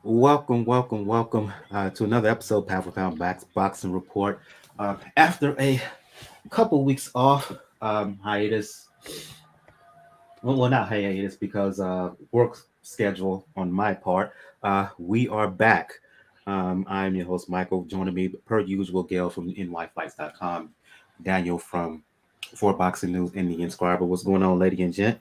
Welcome to another episode, Pound for Pound Boxing Report. After a couple weeks off hiatus, well, not hiatus because work schedule on my part, we are back. I'm your host, Michael. Joining me, per usual, Gail from nyfights.com, Daniel from For Boxing News, Indian Scriber. What's going on, lady and gent?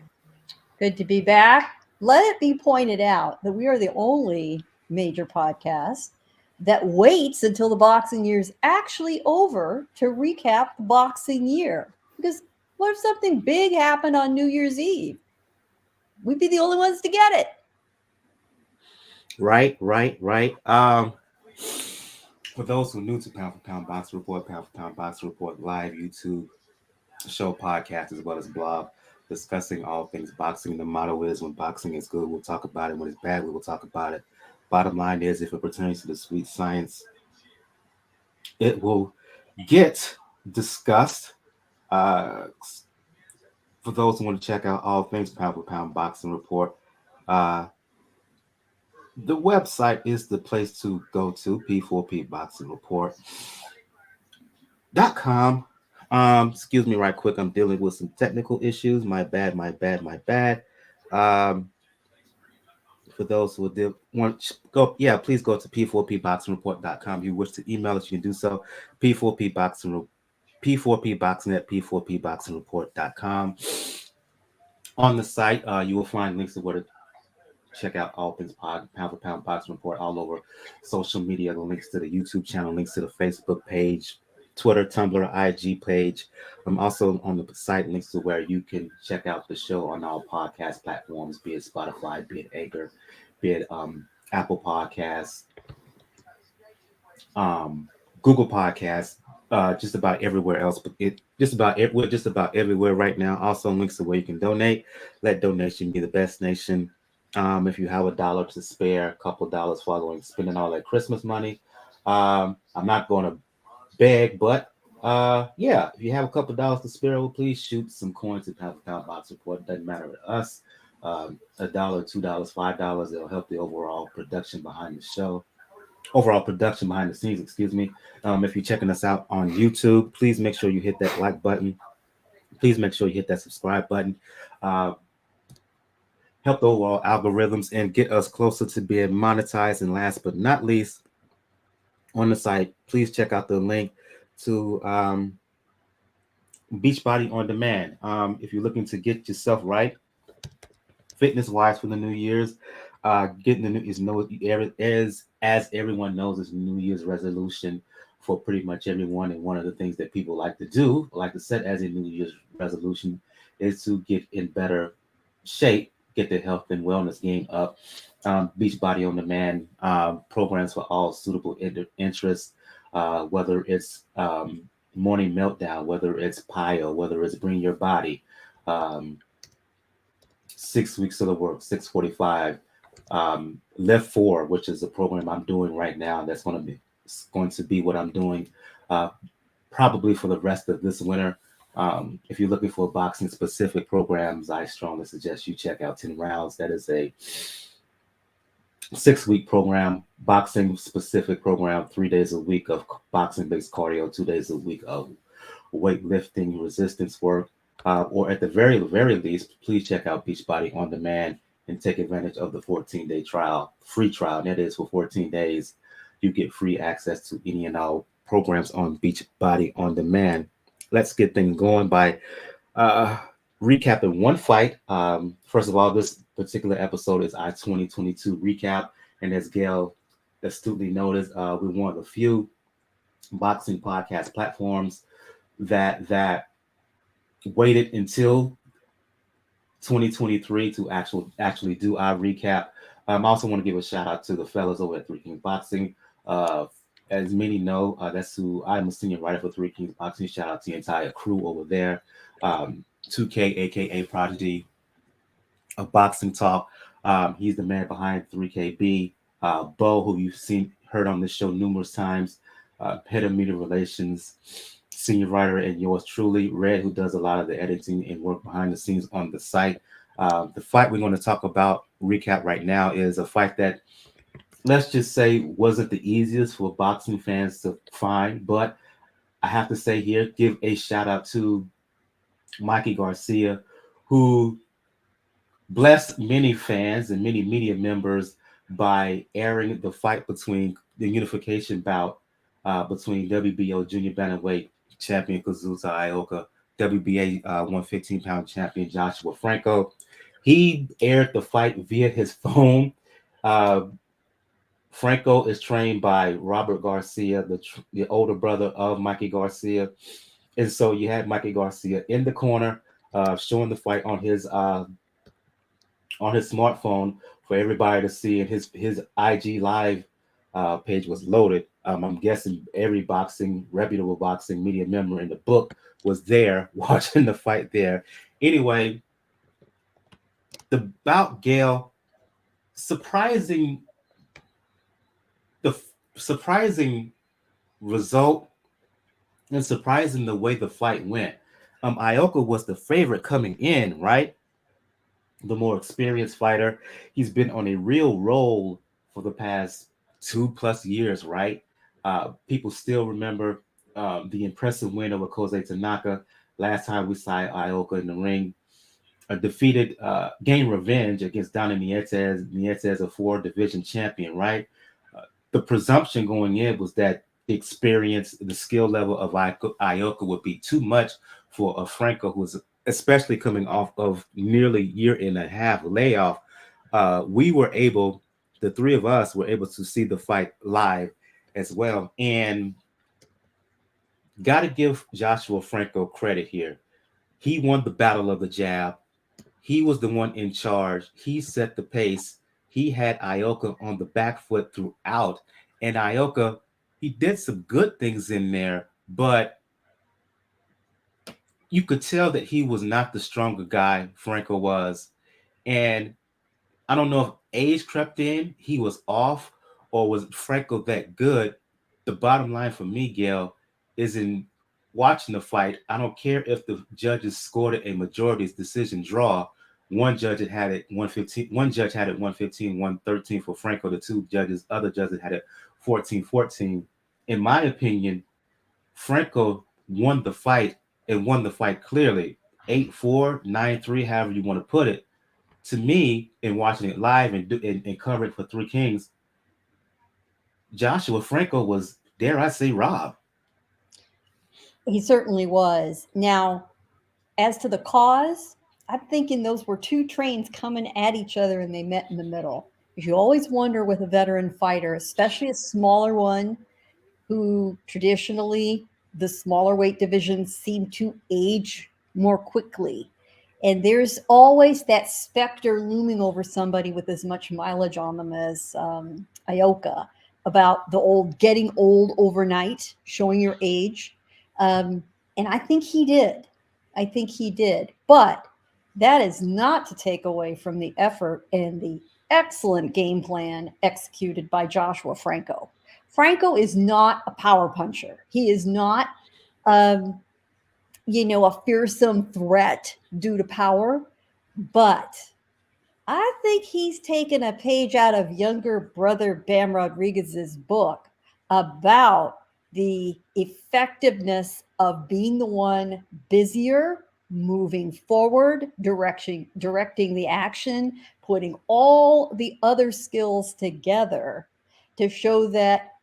Good to be back. Let it be pointed out that we are the only major podcast that waits until the boxing year is actually over to recap the boxing year. Because what if something big happened on New Year's Eve? We'd be the only ones to get it. Right. For those who are new to Pound for Pound Boxing Report, Pound for Pound Boxing Report live YouTube show, podcast, as well as blog, discussing all things boxing. The motto is when boxing is good, we'll talk about it. When it's bad, we will talk about it. Bottom line is, if it pertains to the sweet science, it will get discussed. Uh, for those who want to check out all things Pound for Pound Boxing Report, uh, the website is the place to go to, P4P Boxing Report.com. Excuse me right quick. I'm dealing with some technical issues. My bad. Um, for those who did want to go, yeah, please go to p4pboxingreport.com. If you wish to email us, you can do so. P4pboxing P4pboxing at p4pboxingreport.com. On the site, you will find links to where to check out all things pound for pound boxing report all over social media. The links to the YouTube channel, links to the Facebook page, Twitter, Tumblr, IG page. I'm also on the site, links to where you can check out the show on all podcast platforms, be it Spotify, be it Anchor, be it Apple Podcasts, um, Google Podcasts, just about everywhere else. But we're just about everywhere right now. Also, links to where you can donate. Let donation be the best nation. If you have $1 to spare, a couple dollars following spending all that Christmas money, I'm not going to beg, but yeah, if you have a couple dollars to spare, well, please shoot some coins at Pound for Pound Box Report. Doesn't matter to us. $1, $2, $5. It'll help the overall production behind the scenes, excuse me. If you're checking us out on YouTube, please make sure you hit that like button. Please make sure you hit that subscribe button. Uh, Help the overall algorithms and get us closer to being monetized. And last but not least, on the site, please check out the link to Beachbody on Demand. If you're looking to get yourself right, fitness wise for the New Year's, getting the new is no as everyone knows, is New Year's resolution for pretty much everyone. And one of the things that people like to do, like to set as a New Year's resolution, is to get in better shape, get their health and wellness game up. Beachbody on Demand programs for all suitable interests, whether it's morning meltdown, whether it's PIO, whether it's bring your body. Um, 6 weeks of the work, 645. Lift 4, which is a program I'm doing right now. That's going to be what I'm doing uh, probably for the rest of this winter. If you're looking for boxing specific programs, I strongly suggest you check out 10 Rounds. That is a 6-week program, boxing specific program, 3 days a week of boxing based cardio, 2 days a week of weightlifting, resistance work, or at the very least, please check out Beachbody on Demand and take advantage of the 14-day free trial. And that is for 14 days. You get free access to any and all programs on Beachbody on Demand. Let's get things going by recapping one fight. First of all, this particular episode is our 2022 recap. And as Gail astutely noticed, we're one of the few boxing podcast platforms that waited until 2023 to actually do our recap. I also want to give a shout out to the fellas over at Three Kings Boxing. As many know, that's who I'm a senior writer for Three Kings Boxing. Shout out to the entire crew over there. 2K, aka Prodigy of Boxing Talk. He's the man behind 3KB. Bo, who you've heard on this show numerous times, head of media relations, senior writer, and yours truly, Red, who does a lot of the editing and work behind the scenes on the site. The fight we're going to talk about, recap right now, is a fight that let's just say, wasn't the easiest for boxing fans to find. But I have to say here, give a shout out to Mikey Garcia, who blessed many fans and many media members by airing the fight between the unification bout between WBO junior bantamweight champion Kazuto Ioka, WBA 115-pound champion Joshua Franco. He aired the fight via his phone. Uh, Franco is trained by Robert Garcia, the older brother of Mikey Garcia. And so you had Mikey Garcia in the corner showing the fight on his smartphone for everybody to see, and his IG live page was loaded. I'm guessing every reputable boxing media member in the book was there watching the fight there. Anyway, the bout, Gail, surprising the surprising result and surprising the way the fight went. Ioka was the favorite coming in, right? The more experienced fighter. He's been on a real roll for the past 2+ years, right? People still remember the impressive win over Kosei Tanaka. Last time we saw Ioka in the ring, defeated, gained revenge against Donny Nietes. Nietes, a 4 division champion, right? The presumption going in was that the experience, the skill level of Ioka would be too much for a Franco who was especially coming off of nearly year and a half layoff. We were able, the three of us were able to see the fight live as well. And got to give Joshua Franco credit here. He won the battle of the jab. He was the one in charge. He set the pace. He had Ioka on the back foot throughout. And Ioka, he did some good things in there, but you could tell that he was not the stronger guy Franco was. And I don't know if age crept in, he was off, or was Franco that good. The bottom line for me, Gail, is in watching the fight. I don't care if the judges scored it a majority decision draw. One judge had it 115. One judge had it 115, 113 for Franco. The other judges had it 14-14. In my opinion, Franco won the fight and won the fight clearly. 8-4, 9-3, however you want to put it. To me, in watching it live and covering for Three Kings, Joshua Franco was, dare I say, robbed. He certainly was. Now, as to the cause, I'm thinking those were two trains coming at each other and they met in the middle. You always wonder with a veteran fighter, especially a smaller one, who traditionally the smaller weight divisions seem to age more quickly. And there's always that specter looming over somebody with as much mileage on them as Ioka about the old getting old overnight, showing your age. And I think he did. I think he did. But that is not to take away from the effort and the excellent game plan executed by Joshua Franco. Franco is not a power puncher. He is not, um, a fearsome threat due to power. But I think he's taken a page out of younger brother Bam Rodriguez's book about the effectiveness of being the one busier, moving forward, directing the action, putting all the other skills together to show that,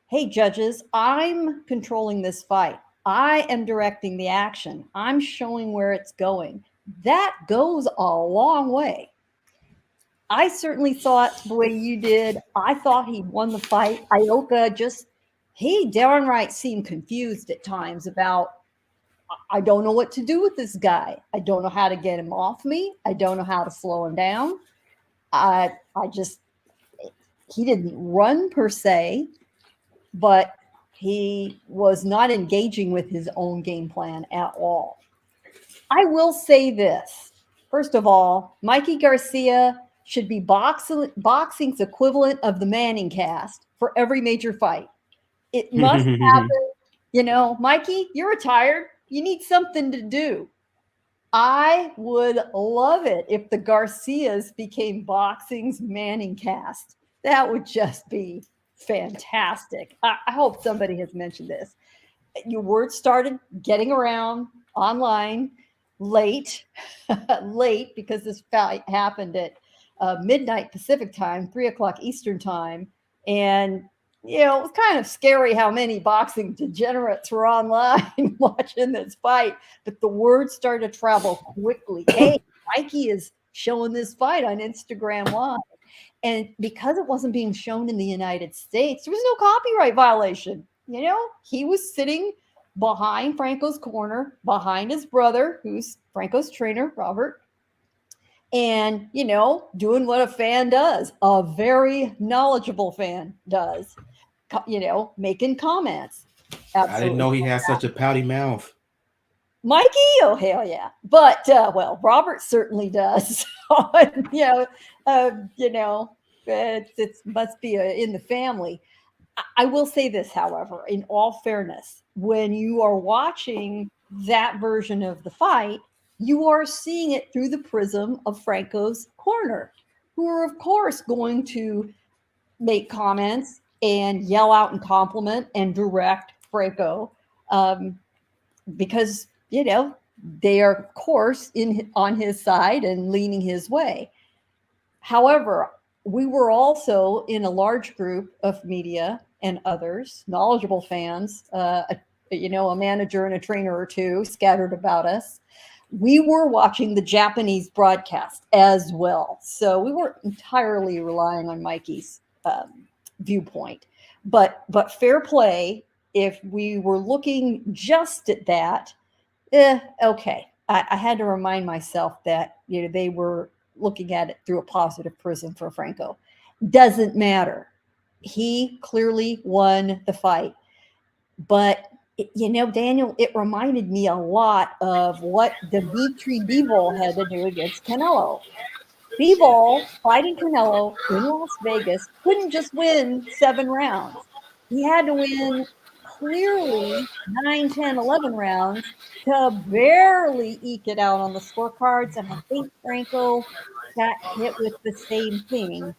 hey, judges, I'm controlling this fight. I am directing the action. I'm showing where it's going. That goes a long way. I certainly thought the way you did. I thought he won the fight. Ioka he downright seemed confused at times about, I don't know what to do with this guy. I don't know how to get him off me. I don't know how to slow him down. I just, he didn't run per se, but he was not engaging with his own game plan at all. I will say this. First of all, Mikey Garcia should be boxing's equivalent of the Manning cast for every major fight. It must happen. Mikey, you're retired. You need something to do. I would love it if the Garcias became boxing's Manning cast. That would just be fantastic. I hope somebody has mentioned this. Your word started getting around online late, late because this fight happened at midnight Pacific time, 3 o'clock Eastern time, and it was kind of scary how many boxing degenerates were online watching this fight. But the word started to travel quickly. Hey, Mikey is showing this fight on Instagram Live. And because it wasn't being shown in the United States, there was no copyright violation. He was sitting behind Franco's corner, behind his brother, who's Franco's trainer, Robert, and, doing what a fan does, a very knowledgeable fan does, making comments. I didn't know he had such a pouty mouth. Mikey, oh hell yeah! But Robert certainly does. It must be in the family. I will say this, however, in all fairness, when you are watching that version of the fight, you are seeing it through the prism of Franco's corner, who are of course going to make comments and yell out and compliment and direct Franco. Because they are of course on his side and leaning his way. However, we were also in a large group of media and others, knowledgeable fans, a manager and a trainer or two scattered about us. We were watching the Japanese broadcast as well, so we weren't entirely relying on Mikey's viewpoint. But fair play, if we were looking just at that, okay. I had to remind myself that they were looking at it through a positive prism for Franco. Doesn't matter. He clearly won the fight. But, Daniel, it reminded me a lot of what Dimitri Bivol had to do against Canelo. Bivol, fighting Canelo in Las Vegas, couldn't just win 7 rounds. He had to win clearly 9, 10, 11 rounds to barely eke it out on the scorecards. And I think Franco got hit with the same thing.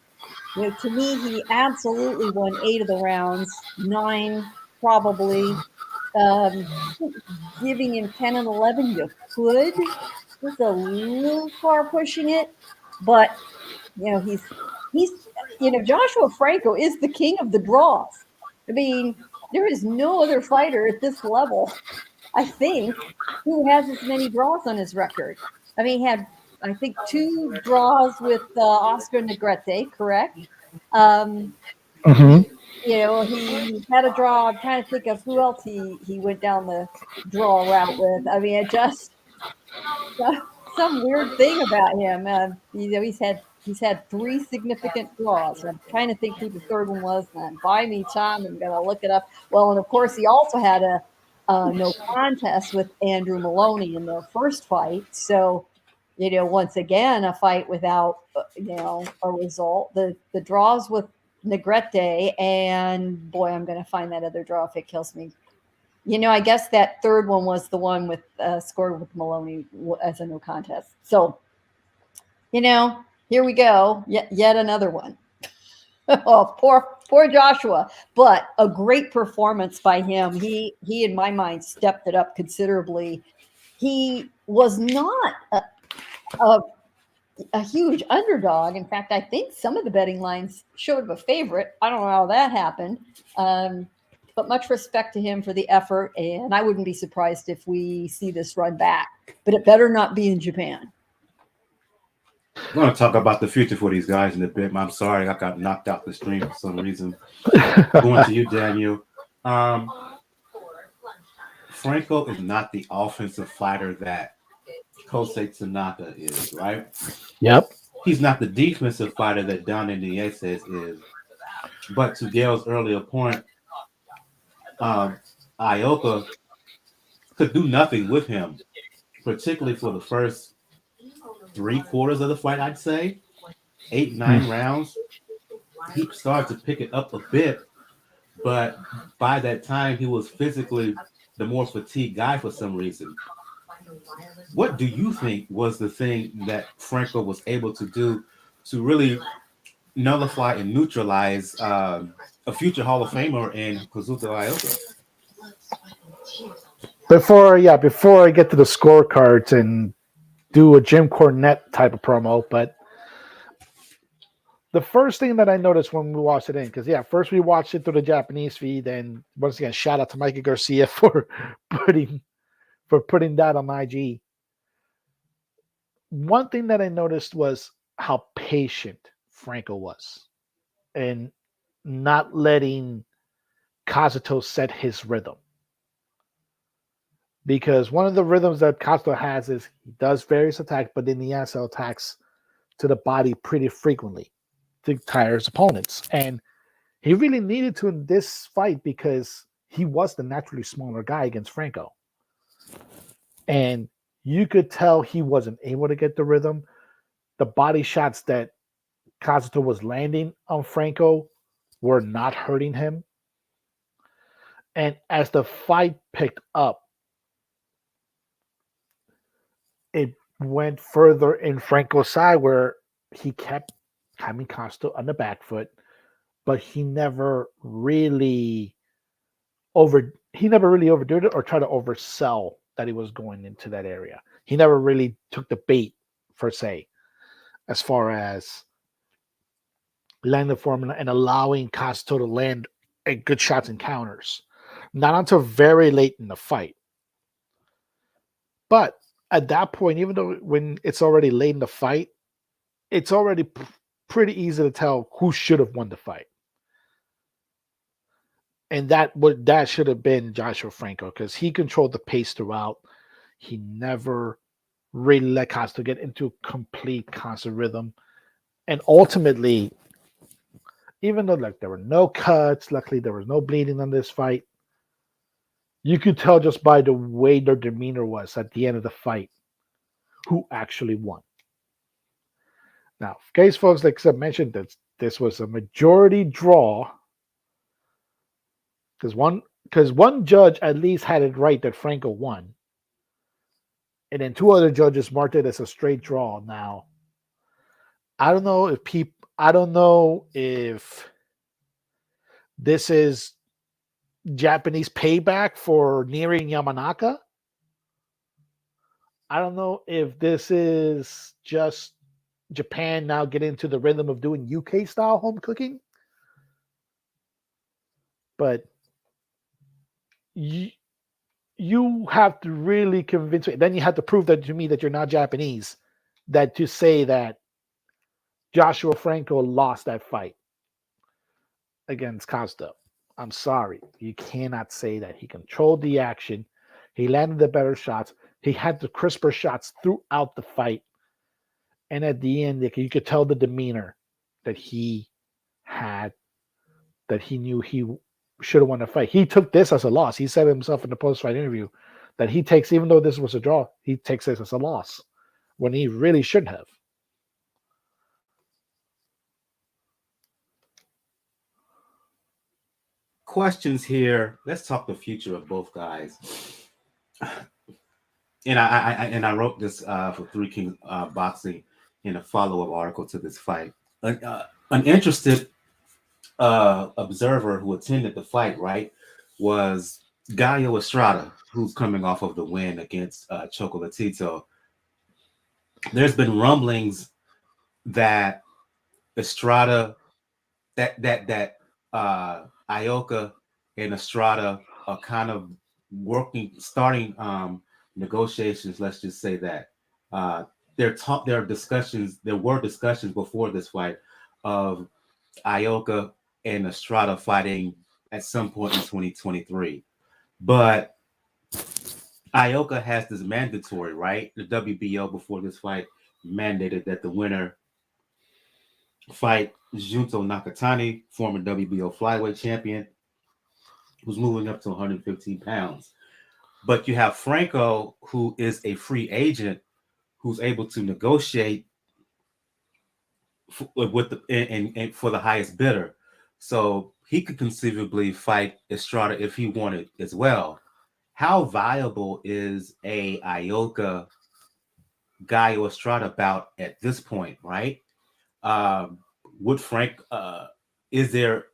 To me, he absolutely won 8 of the rounds, 9 probably. Giving him 10 and 11, you could. Just a little far pushing it. But, he's Joshua Franco is the king of the draws. I mean, there is no other fighter at this level, I think, who has as many draws on his record. I mean, he had, I think, 2 draws with Oscar Negrete, correct? He had a draw. I'm trying to think of who else he went down the draw route with. I mean, it just some weird thing about him. He's had 3 significant draws. I'm trying to think who the third one was. And buy me time. I'm gonna look it up. Well, and of course he also had a no contest with Andrew Maloney in their first fight. So, once again, a fight without a result. The draws with Negrete, and boy, I'm going to find that other draw if it kills me. I guess that third one was the one with scored with Maloney as a no contest. So, here we go. Yet another one. Oh, poor Joshua, but a great performance by him. He in my mind stepped it up considerably. He was not a huge underdog. In fact, I think some of the betting lines showed him a favorite. I don't know how that happened. But much respect to him for the effort, and I wouldn't be surprised if we see this run back. But it better not be in Japan. I'm going to talk about the future for these guys in a bit. I'm sorry, I got knocked out the stream for some reason. Going to you, Daniel. Franco is not the offensive fighter that Kosei Tanaka is, right? Yep. He's not the defensive fighter that Don Nieves is. But to Gail's earlier point, Ioka could do nothing with him, particularly for the first 3/4 of the fight, I'd say. 8, 9 rounds. He started to pick it up a bit, but by that time, he was physically the more fatigued guy for some reason. What do you think was the thing that Franco was able to do to really nullify and neutralize a future Hall of Famer in Kazuto Ioka. Before I get to the scorecards and do a Jim Cornette type of promo, but the first thing that I noticed when we watched it in, because first we watched it through the Japanese feed, and once again, shout out to Mikey Garcia for putting that on IG. One thing that I noticed was how patient Franco was, and not letting Kazuto set his rhythm. Because one of the rhythms that Kazuto has is he does various attacks, but then he also attacks to the body pretty frequently to tire his opponents. And he really needed to in this fight because he was the naturally smaller guy against Franco. And you could tell he wasn't able to get the rhythm. The body shots that Kazuto was landing on Franco were not hurting him. And as the fight picked up, it went further in Franco's side where he kept having Kazuto on the back foot, but he never really overdid it or tried to oversell that he was going into that area. He never really took the bait, per se, as far as landing the formula and allowing Kazuto to land good shots and counters. Not until very late in the fight. But at that point, even though when it's already late in the fight, it's already pretty easy to tell who should have won the fight. And that should have been Joshua Franco because he controlled the pace throughout. He never really let Kazuto get into complete constant rhythm. And ultimately, even though there were no cuts, luckily there was no bleeding on this fight, you could tell just by the way their demeanor was at the end of the fight who actually won. Now, in case folks, like I mentioned, that this was a majority draw because one judge at least had it right that Franco won, and then two other judges marked it as a straight draw. Now, I don't know if this is Japanese payback for nearing Yamanaka. I don't know if this is just Japan now getting into the rhythm of doing UK style home cooking. But you have to really convince me. Then you have to prove that to me that you're not Japanese. That to say that Joshua Franco lost that fight against Costa. I'm sorry. You cannot say that. He controlled the action. He landed the better shots. He had the crisper shots throughout the fight. And at the end, you could tell the demeanor that he had, that he knew he should have won the fight. He took this as a loss. He said himself in the post-fight interview that he takes, even though this was a draw, he takes this as a loss when he really shouldn't have. Questions here. Let's talk the future of both guys. And I wrote this for Three Kings Boxing in a follow-up article to this fight. An interested observer who attended the fight, right, was Gallo Estrada, who's coming off of the win against Chocolatito. There's been rumblings that Estrada, that Ioka and Estrada are kind of starting negotiations. Let's just say that there were discussions before this fight of Ioka and Estrada fighting at some point in 2023, but Ioka has this mandatory, right? The WBO before this fight mandated that the winner fight Junto Nakatani, former WBO flyweight champion, who's moving up to 115 pounds. But you have Franco, who is a free agent, who's able to negotiate with and for the highest bidder. So he could conceivably fight Estrada if he wanted as well. How viable is a Ioka Gallo Estrada bout at this point, right? would Frank is there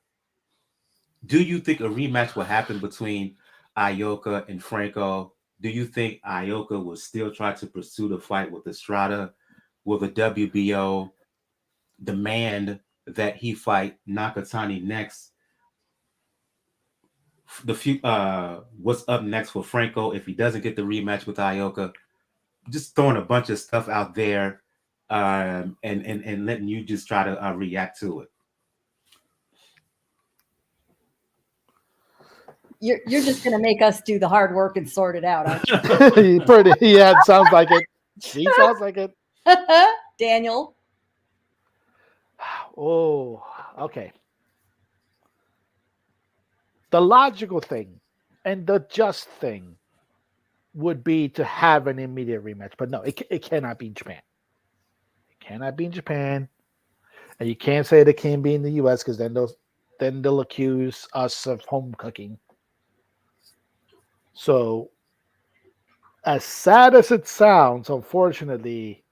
do you think a rematch will happen between Ioka and Franco? Do you think Ioka will still try to pursue the fight with Estrada? Will the WBO demand that he fight Nakatani next? What's up next for Franco if he doesn't get the rematch with Ioka? Just throwing a bunch of stuff out there, and letting you just try to react to it. You're just going to make us do the hard work and sort it out, aren't Yeah, it sounds like it. He sounds like it. you? Daniel. Oh, okay. The logical thing and the just thing would be to have an immediate rematch, but no, it cannot be in Japan. It cannot be in Japan, and you can't say it can be in the U.S. because then they'll accuse us of home cooking. So, as sad as it sounds, unfortunately,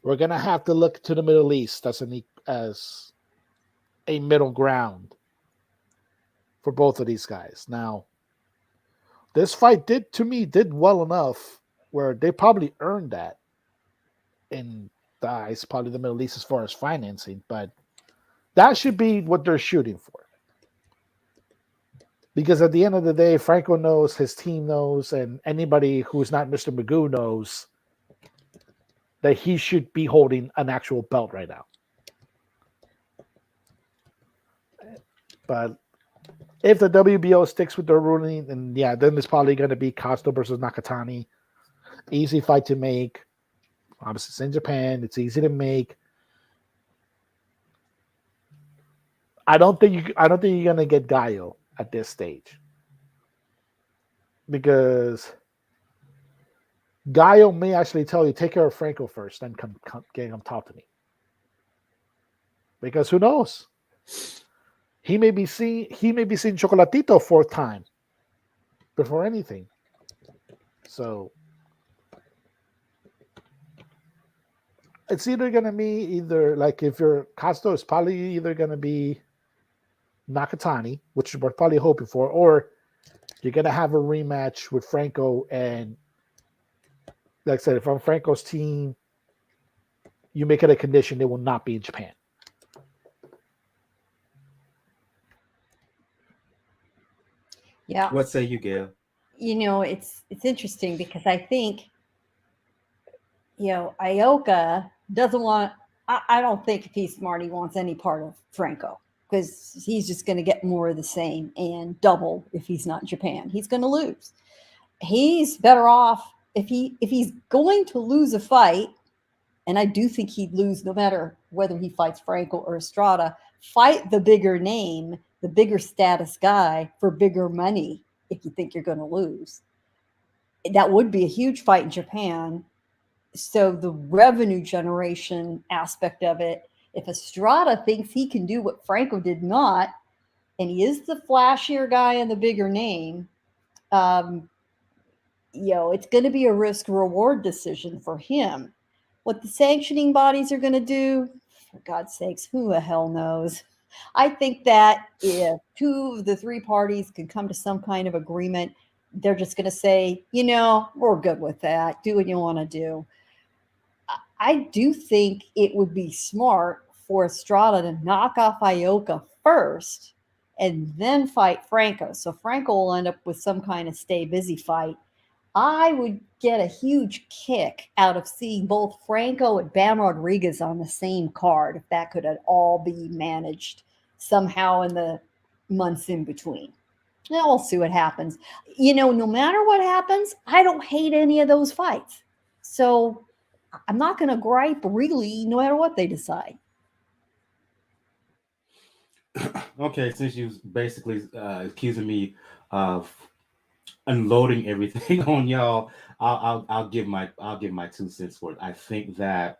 we're gonna have to look to the Middle East as a middle ground for both of these guys. Now, this fight did well enough where they probably earned that in it's probably the Middle East as far as financing, but that should be what they're shooting for. Because at the end of the day, Franco knows, his team knows, and anybody who's not Mr. Magoo knows that he should be holding an actual belt right now. But if the WBO sticks with their ruling, then yeah, then it's probably going to be Costa versus Nakatani. Easy fight to make. Obviously, it's in Japan. It's easy to make. I don't think you're going to get Gallo at this stage, because Gallo may actually tell you, take care of Franco first, then come talk to me. Because who knows? He may be seeing Chocolatito fourth time before anything. So it's either gonna be like, if you're Castro, it's probably either gonna be Nakatani, which we're probably hoping for, or you're gonna have a rematch with Franco. And like I said, if I'm Franco's team, you make it a condition they will not be in Japan. Yeah. What say you, Gail? It's interesting because I think, Ioka doesn't want, I don't think if he's smart, he wants any part of Franco, because he's just going to get more of the same and double if he's not in Japan. He's going to lose. He's better off if he's going to lose a fight, and I do think he'd lose no matter whether he fights Franco or Estrada. Fight the bigger name, the bigger status guy for bigger money if you think you're going to lose. That would be a huge fight in Japan. So the revenue generation aspect of it, if Estrada thinks he can do what Franco did not, and he is the flashier guy and the bigger name, it's going to be a risk reward decision for him. What the sanctioning bodies are going to do, for God's sakes, who the hell knows? I think that if two of the three parties can come to some kind of agreement, they're just going to say, we're good with that. Do what you want to do. I do think it would be smart for Estrada to knock off Ioka first and then fight Franco. So Franco will end up with some kind of stay busy fight. I would get a huge kick out of seeing both Franco and Bam Rodriguez on the same card, if that could all be managed somehow in the months in between. Now we'll see what happens. No matter what happens, I don't hate any of those fights. So I'm not going to gripe really, no matter what they decide. Okay, since you basically accusing me of unloading everything on y'all, I'll give my 2 cents worth. I think that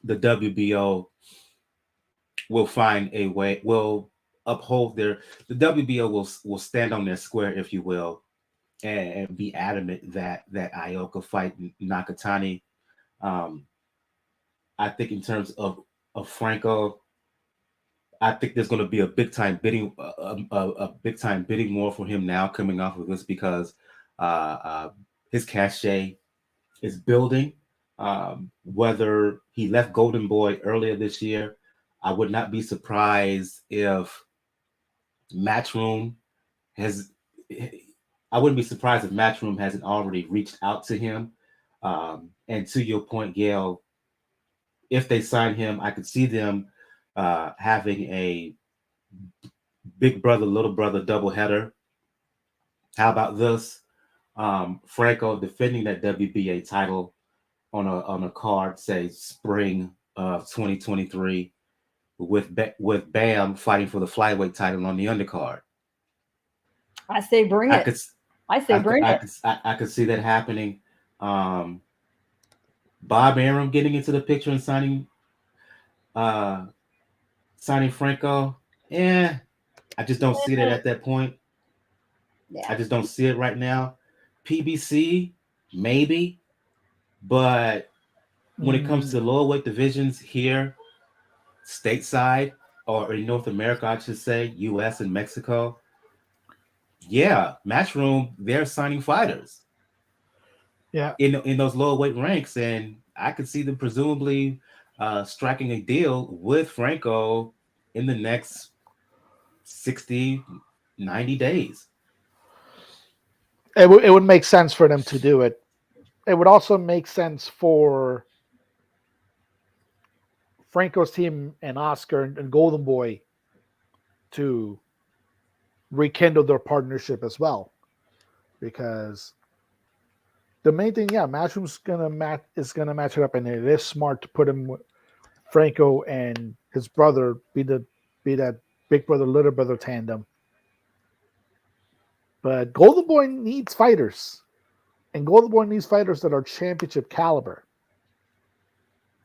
the WBO will find a way, will uphold the WBO will stand on their square, if you will, and be adamant that Ioka fight Nakatani. I think in terms of of Franco. I think there's going to be a big time bidding, a big time bidding more for him now coming off of this because uh, uh, his cachet is building. Whether he left Golden Boy earlier this year, I would not be surprised if Matchroom has. I wouldn't be surprised if Matchroom hasn't already reached out to him. And to your point, Gail, if they sign him, I could see them having a big brother, little brother doubleheader. How about this? Franco defending that WBA title on a card, say spring of 2023, with Bam fighting for the flyweight title on the undercard. I say bring I it. could I say bring it. I could see that happening. Um, Bob Arum getting into the picture and uh, signing Franco. Yeah, I just don't see that at that point. I Yeah. just don't see it right now. PBC, maybe, but when it comes to the lower weight divisions here, stateside, or in North America, I should say, US and Mexico, yeah, Matchroom, they're signing fighters Yeah. in those lower weight ranks. And I could see them presumably striking a deal with Franco in the next 60, 90 days. It would make sense for them to do it. It would also make sense for Franco's team and Oscar and Golden Boy to rekindle their partnership as well. Because the main thing, yeah, Matchroom's gonna match it up, and it is smart to put him Franco and his brother be that big brother little brother tandem. But Golden Boy needs fighters, and Golden Boy needs fighters that are championship caliber.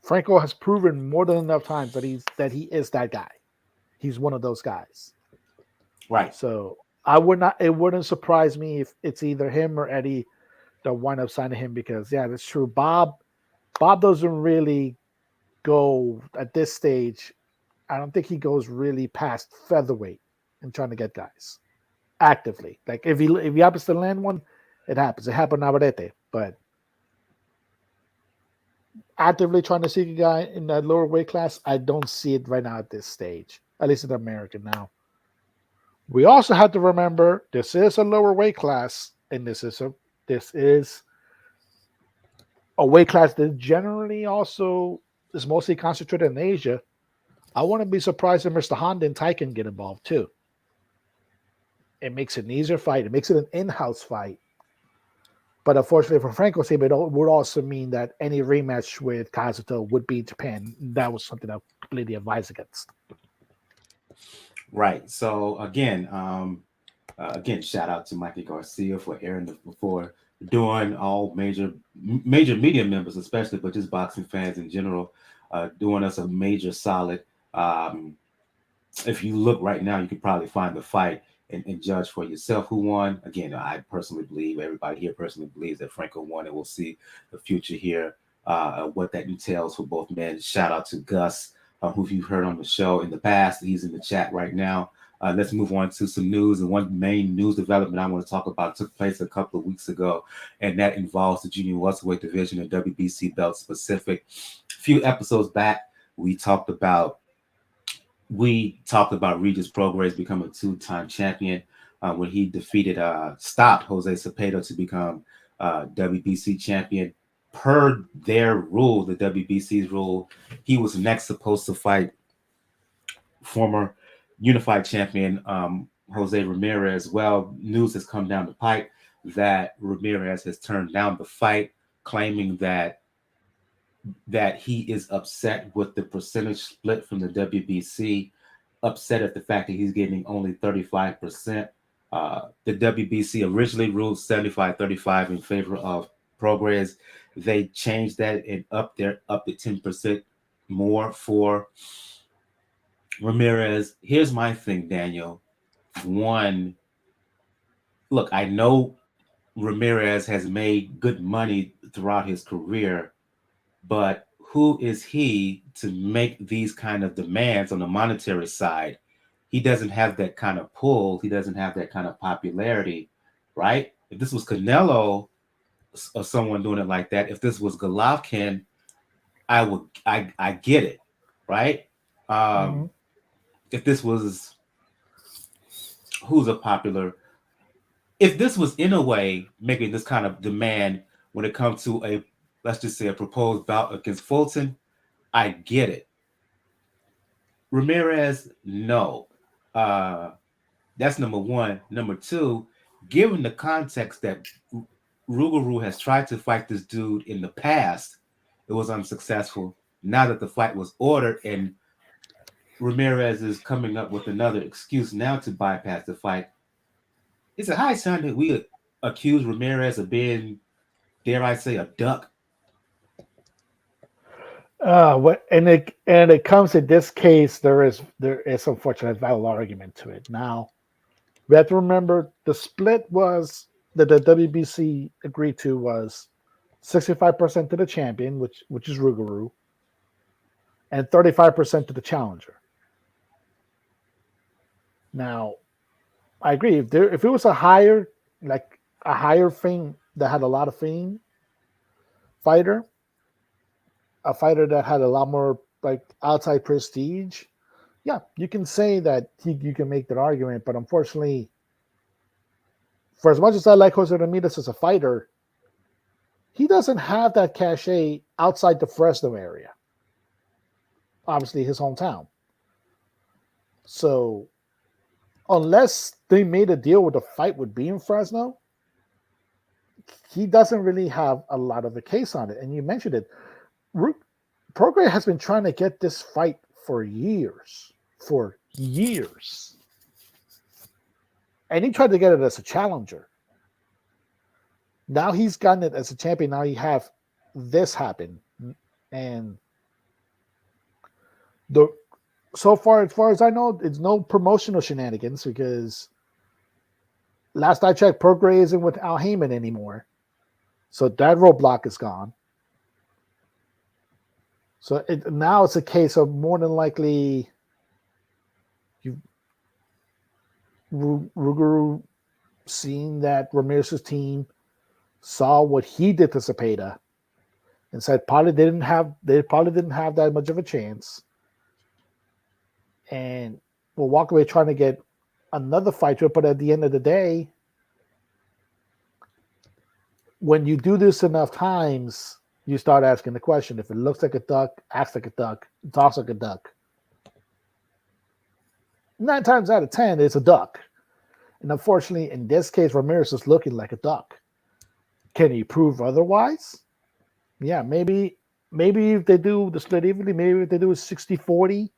Franco has proven more than enough times that he is that guy. He's one of those guys. Right. So I would not. It wouldn't surprise me if it's either him or Eddie that wind up signing him because yeah, that's true. Bob doesn't really go at this stage. I don't think he goes really past featherweight in trying to get guys actively. Like if he happens to land one, it happens. It happened Navarrete, but actively trying to seek a guy in that lower weight class, I don't see it right now at this stage, at least in America now. We also have to remember this is a lower weight class, and this is a weight class that generally also is mostly concentrated in Asia. I wouldn't be surprised if Mr. Honda and Tai can get involved too. It makes it an easier fight. It makes it an in-house fight. But unfortunately for Franco's team, it would also mean that any rematch with Kazuto would be in Japan. That was something I completely advised against. Right. So again, shout out to Mikey Garcia for for doing all major media members, especially, but just boxing fans in general, doing us a major solid. Um, if you look right now, you could probably find the fight and judge for yourself who won. Again, I personally believe everybody here personally believes that Franco won, and we'll see the future here, what that entails for both men. Shout out to Gus, who you've heard on the show in the past. He's in the chat right now. Let's move on to some news. And one main news development I want to talk about took place a couple of weeks ago, and that involves the junior welterweight division of WBC Belt Specific. A few episodes back, we talked about Regis Prograis becoming a two-time champion when he stopped Jose Cepeda to become WBC champion. Per their rule, the WBC's rule, he was next supposed to fight former unified champion Jose Ramirez. Well, news has come down the pipe that Ramirez has turned down the fight, claiming that he is upset with the percentage split from the WBC, upset at the fact that he's getting only 35%. The WBC originally ruled 75-35 in favor of Prograis. They changed that and up to 10% more for Ramirez. Here's my thing, Daniel. One, look, I know Ramirez has made good money throughout his career, but who is he to make these kind of demands on the monetary side? He doesn't have that kind of pull. He doesn't have that kind of popularity, right? If this was Canelo or someone doing it like that, if this was Golovkin, I get it, right? Mhm. If this was who's a popular, if this was in a way making this kind of demand when it comes to a, let's just say, a proposed bout against Fulton, I get it. Ramirez, no. Uh, that's number one. Number two, given the context that Rougarou has tried to fight this dude in the past, it was unsuccessful. Now that the fight was ordered and Ramirez is coming up with another excuse now to bypass the fight, it's a high time that we accuse Ramirez of being, dare I say, a duck. And it comes in this case, there is unfortunately a valid argument to it. Now we have to remember the split was that the WBC agreed to was 65% to the champion, which is Rougarou, and 35% to the challenger. Now, I agree. If it was a higher fame that had a lot of fame fighter, a fighter that had a lot more like outside prestige, yeah, you can say that you can make that argument. But unfortunately, for as much as I like Jose Ramirez as a fighter, he doesn't have that cachet outside the Fresno area. Obviously, his hometown. So unless they made a deal with the fight would be in Fresno, he doesn't really have a lot of a case on it. And you mentioned it. Prograis has been trying to get this fight for years. For years. And he tried to get it as a challenger. Now he's gotten it as a champion. Now you have this happen. And the so far, as far as I know, it's no promotional shenanigans because last I checked, Prograis isn't with Al Heyman anymore. So that roadblock is gone. So now it's a case of more than likely Rougarou seeing that Ramirez's team saw what he did to Cepeda and said they probably didn't have that much of a chance. And will walk away trying to get another fight to it. But at the end of the day, when you do this enough times, you start asking the question: if it looks like a duck, acts like a duck, talks like a duck, 9 times out of 10, it's a duck. And unfortunately, in this case, Ramirez is looking like a duck. Can he prove otherwise? Yeah, maybe if they do the split evenly, maybe if they do a 60-40,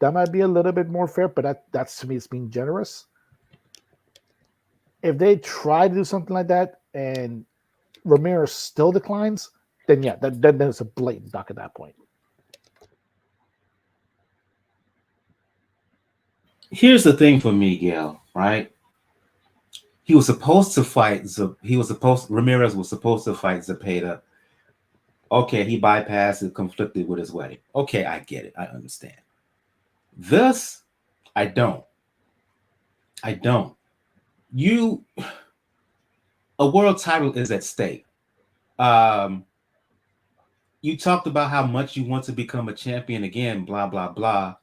that might be a little bit more fair, but that's to me, it's being generous. If they try to do something like that and Ramirez still declines, then yeah, then it's a blatant duck at that point. Here's the thing for Miguel, right? He was supposed to fight. Ramirez was supposed to fight Cepeda. Okay, he bypassed it, conflicted with his wedding. Okay, I get it. I understand. This, I don't. I don't. You, a world title is at stake. Um, you talked about how much you want to become a champion again, blah, blah, blah.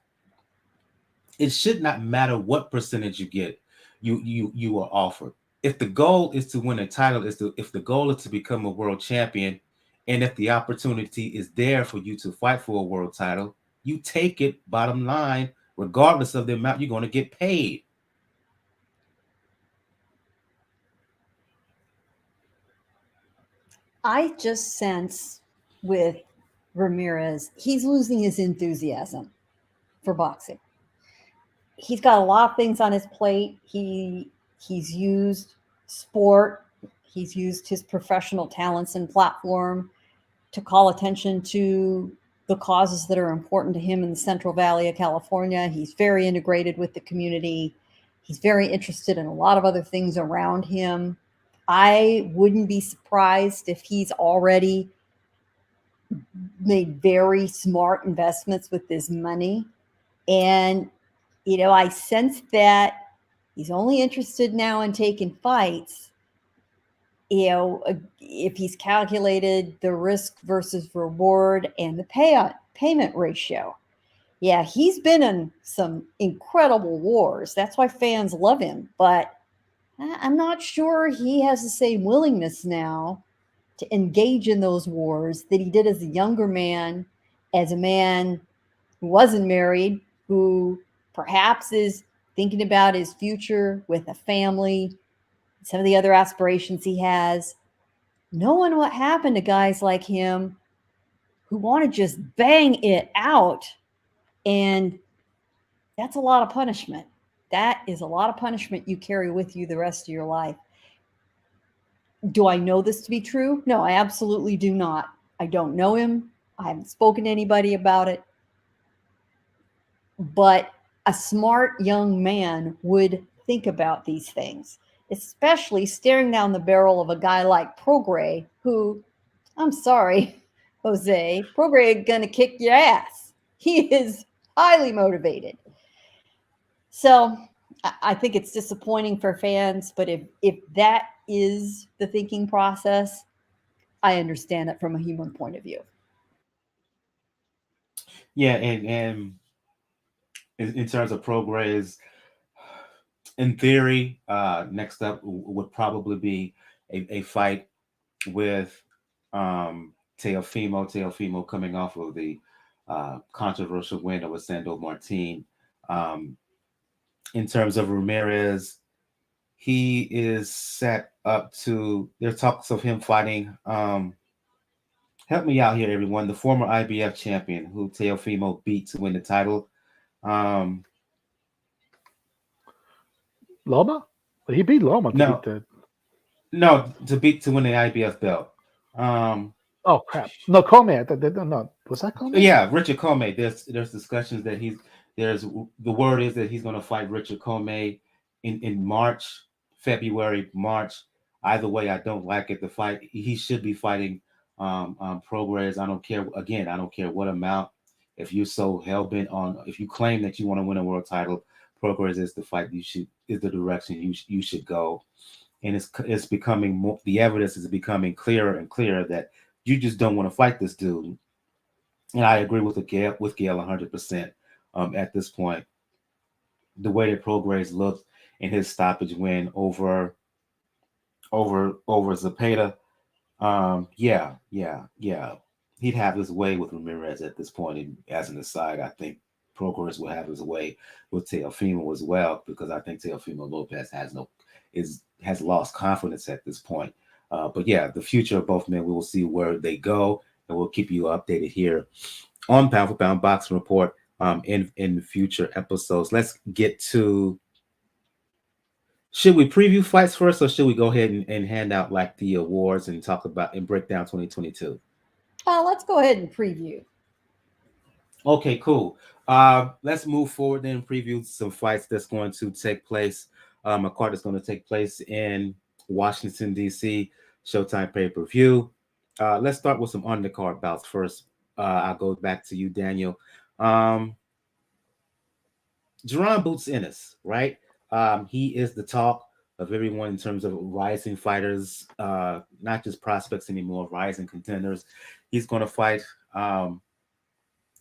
It should not matter what percentage you get, you are offered. If the goal is to win a title, if the goal is to become a world champion, and if the opportunity is there for you to fight for a world title, you take it, bottom line, regardless of the amount you're going to get paid. I just sense with Ramirez, he's losing his enthusiasm for boxing. He's got a lot of things on his plate. He's used sport, he's used his professional talents and platform to call attention to the causes that are important to him in the Central Valley of California. He's very integrated with the community. He's very interested in a lot of other things around him. I wouldn't be surprised if he's already made very smart investments with his money. And, I sense that he's only interested now in taking fights, if he's calculated the risk versus reward and the payment ratio. Yeah, he's been in some incredible wars. That's why fans love him. But I'm not sure he has the same willingness now to engage in those wars that he did as a younger man, as a man who wasn't married, who perhaps is thinking about his future with a family, some of the other aspirations he has. Knowing what happened to guys like him who want to just bang it out. And that's a lot of punishment. That is a lot of punishment you carry with you the rest of your life. Do I know this to be true? No, I absolutely do not. I don't know him. I haven't spoken to anybody about it. But a smart young man would think about these things, especially staring down the barrel of a guy like Prograis, who, I'm sorry, Jose, Prograis gonna kick your ass. He is highly motivated. So I think it's disappointing for fans, but if that is the thinking process, I understand it from a human point of view. Yeah, and in terms of Prograis, in theory, next up would probably be a fight with Teofimo. Teofimo coming off of the controversial win over Sando Martin. In terms of Ramirez, he is set up to. There are talks of him fighting. Help me out here, everyone. The former IBF champion who Teofimo beat to win the title. Um, Loma? He beat Loma to beat no, the. no, to win the IBF belt. Oh crap! No, Comey. No, was that Comey? Yeah, Richard Comey. There's discussions that there's the word is that he's going to fight Richard Comey in March, February, March. Either way, I don't like it. The fight he should be fighting Prograis. I don't care. Again, I don't care what amount. If you're so hell bent on, if you claim that you want to win a world title, Prograis is the fight is the direction you should go. And it's becoming more. The evidence is becoming clearer and clearer that you just don't want to fight this dude. And I agree with Gail 100% at this point. The way that Prograis looked in his stoppage win over Zapata, yeah. He'd have his way with Ramirez at this point. And as an aside, I think Prograis will have his way with Teofimo as well, because I think Teofimo Lopez has lost confidence at this point. But yeah, the future of both men, we will see where they go, and we'll keep you updated here on Pound for Pound Boxing Report in future episodes. Let's get to. Should we preview fights first, or should we go ahead and hand out like the awards and talk about and break down 2022? Let's go ahead and preview. Okay, cool. Let's move forward then and preview some fights that's going to take place. A card that's going to take place in Washington, D.C., Showtime pay-per-view. Let's start with some undercard bouts first. I'll go back to you, Daniel. Jaron Boots Ennis, right? He is the talk of everyone in terms of rising fighters, not just prospects anymore, rising contenders. He's going to fight. I'm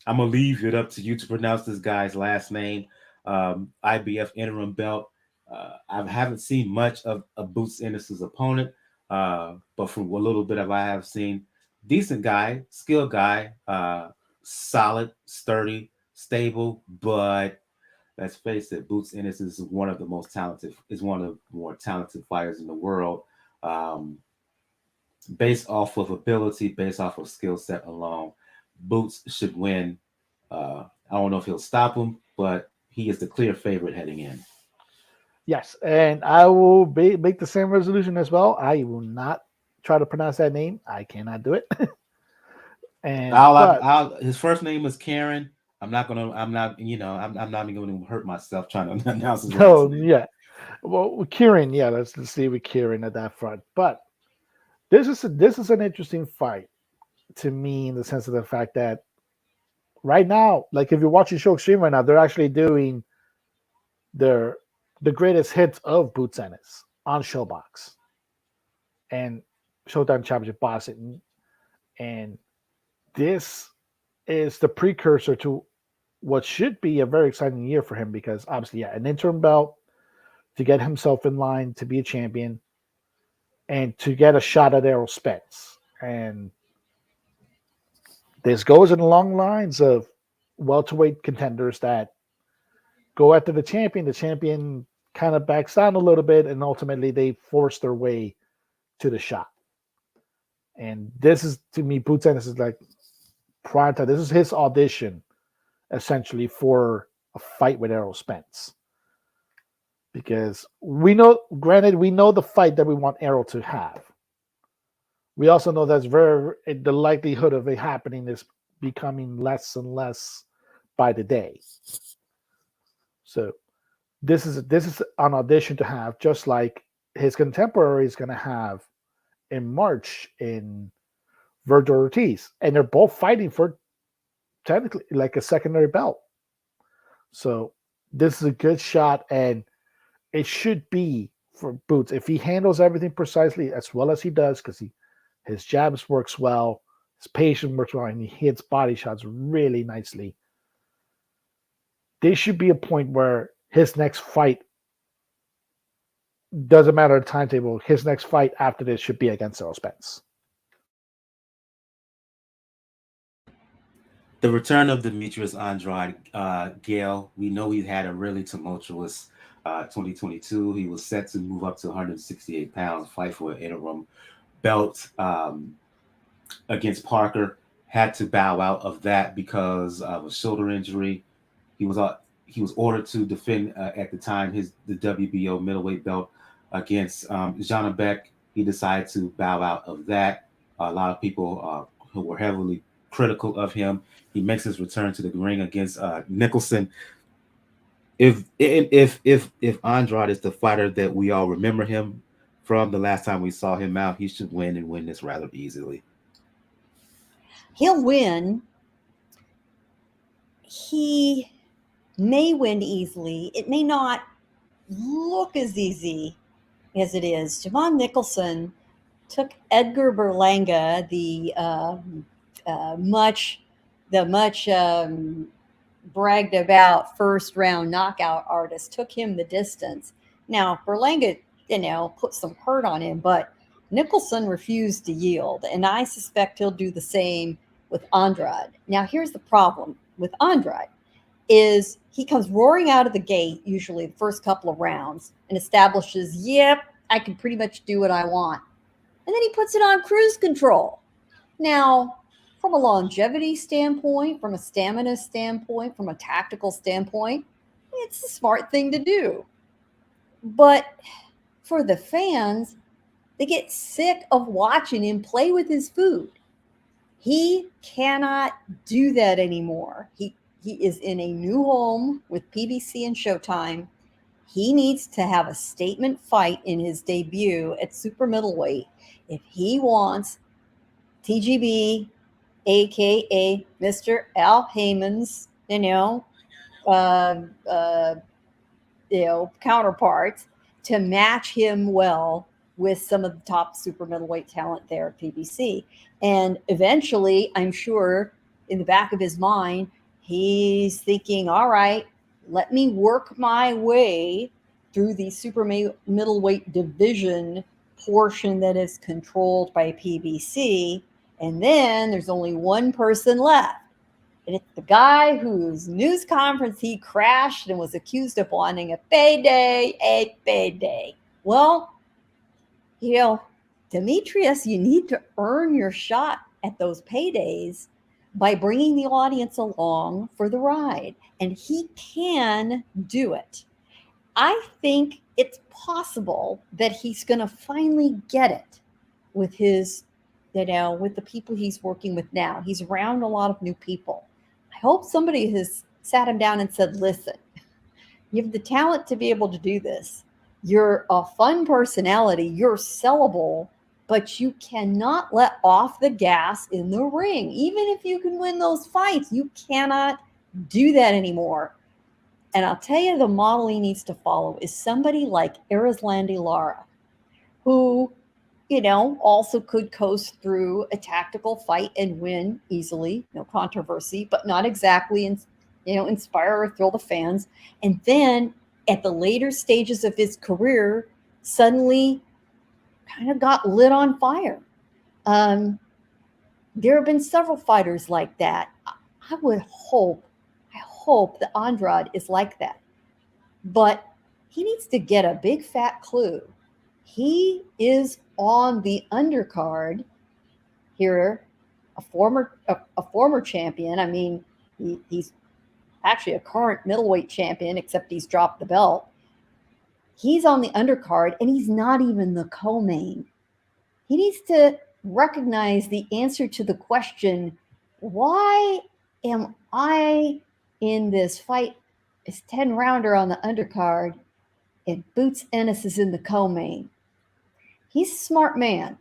going to leave it up to you to pronounce this guy's last name. IBF interim belt. I haven't seen much of Boots Ennis's opponent, but from a little bit of I have seen, decent guy, skilled guy, solid, sturdy, stable, but let's face it, Boots Ennis is one of the more talented fighters in the world. Based off of ability, based off of skill set alone, Boots should win. I don't know if he'll stop him, but he is the clear favorite heading in. Yes, and I will make the same resolution as well. I will not try to pronounce that name. I cannot do it. His first name is Karen. I'm not even going to hurt myself trying to announce his last name. Yeah. Well, Kieran, yeah, let's see with Kieran at that front. But this is an interesting fight to me in the sense of the fact that right now, like if you're watching Show Extreme right now, they're actually doing their the greatest hits of Boots Ennis on Showbox and Showtime Championship Boxing, and this is the precursor to what should be a very exciting year for him because obviously, yeah, an interim belt to get himself in line to be a champion and to get a shot at Errol Spence. And this goes in long lines of welterweight contenders that go after the champion. The champion kind of backs down a little bit, and ultimately they force their way to the shot. And this is, to me, Boots Ennis is like prior to this is his audition, essentially, for a fight with Errol Spence. Because we know, granted, we know the fight that we want Errol to have. We also know that's the likelihood of it happening is becoming less and less by the day. So this is an audition to have, just like his contemporary is going to have in March in Virgil Ortiz, and they're both fighting for technically like a secondary belt. So this is a good shot, and it should be for Boots if he handles everything precisely as well as he does, because his jabs works well, his patience works well, and he hits body shots really nicely. There should be a point where his next fight doesn't matter the timetable. His next fight after this should be against Errol Spence. The return of Demetrius Andrade, Gail, we know he had a really tumultuous 2022. He was set to move up to 168 pounds, fight for an interim belt against Parker. Had to bow out of that because of a shoulder injury. He was ordered to defend at the time the WBO middleweight belt against Jean Beck. He decided to bow out of that. A lot of people who were heavily critical of him. He makes his return to the ring against Nicholson. If Andrade is the fighter that we all remember him from the last time we saw him out, he should win and win this rather easily. He'll win. He may win easily. It may not look as easy as it is. Javon Nicholson took Edgar Berlanga, the much bragged about first round knockout artist, took him the distance. Now Berlanga, put some hurt on him, but Nicholson refused to yield, and I suspect he'll do the same with Andrade. Now here's the problem with Andrade is he comes roaring out of the gate, usually the first couple of rounds, and establishes, yep, I can pretty much do what I want. And then he puts it on cruise control. Now, from a longevity standpoint, from a stamina standpoint, from a tactical standpoint, it's the smart thing to do. But for the fans, they get sick of watching him play with his food. He cannot do that anymore. He is in a new home with PBC and Showtime. He needs to have a statement fight in his debut at super middleweight if he wants TGB, aka Mr. Al Heyman's, counterparts, to match him well with some of the top super middleweight talent there at PBC. And eventually, I'm sure in the back of his mind, he's thinking, all right, let me work my way through the super middleweight division portion that is controlled by PBC. And then there's only one person left. And it's the guy whose news conference he crashed and was accused of wanting a payday. Well, Demetrius, you need to earn your shot at those paydays by bringing the audience along for the ride. And he can do it. I think it's possible that he's going to finally get it with his, with the people he's working with now. He's around a lot of new people. I hope somebody has sat him down and said, listen, you have the talent to be able to do this. You're a fun personality. You're sellable. but you cannot let off the gas in the ring. Even if you can win those fights, you cannot do that anymore. And I'll tell you, the model he needs to follow is somebody like Arislandi Lara, who, also could coast through a tactical fight and win easily, no controversy, but not exactly, inspire or thrill the fans. And then at the later stages of his career, suddenly kind of got lit on fire. Um, there have been several fighters like that. I would I hope that Andrade is like that. But he needs to get a big fat clue. He is on the undercard here, a former champion. I mean, he's actually a current middleweight champion, except he's dropped the belt. He's on the undercard, and he's not even the co-main. He needs to recognize the answer to the question, why am I in this fight, this 10 rounder on the undercard, and Boots Ennis is in the co-main? He's a smart man.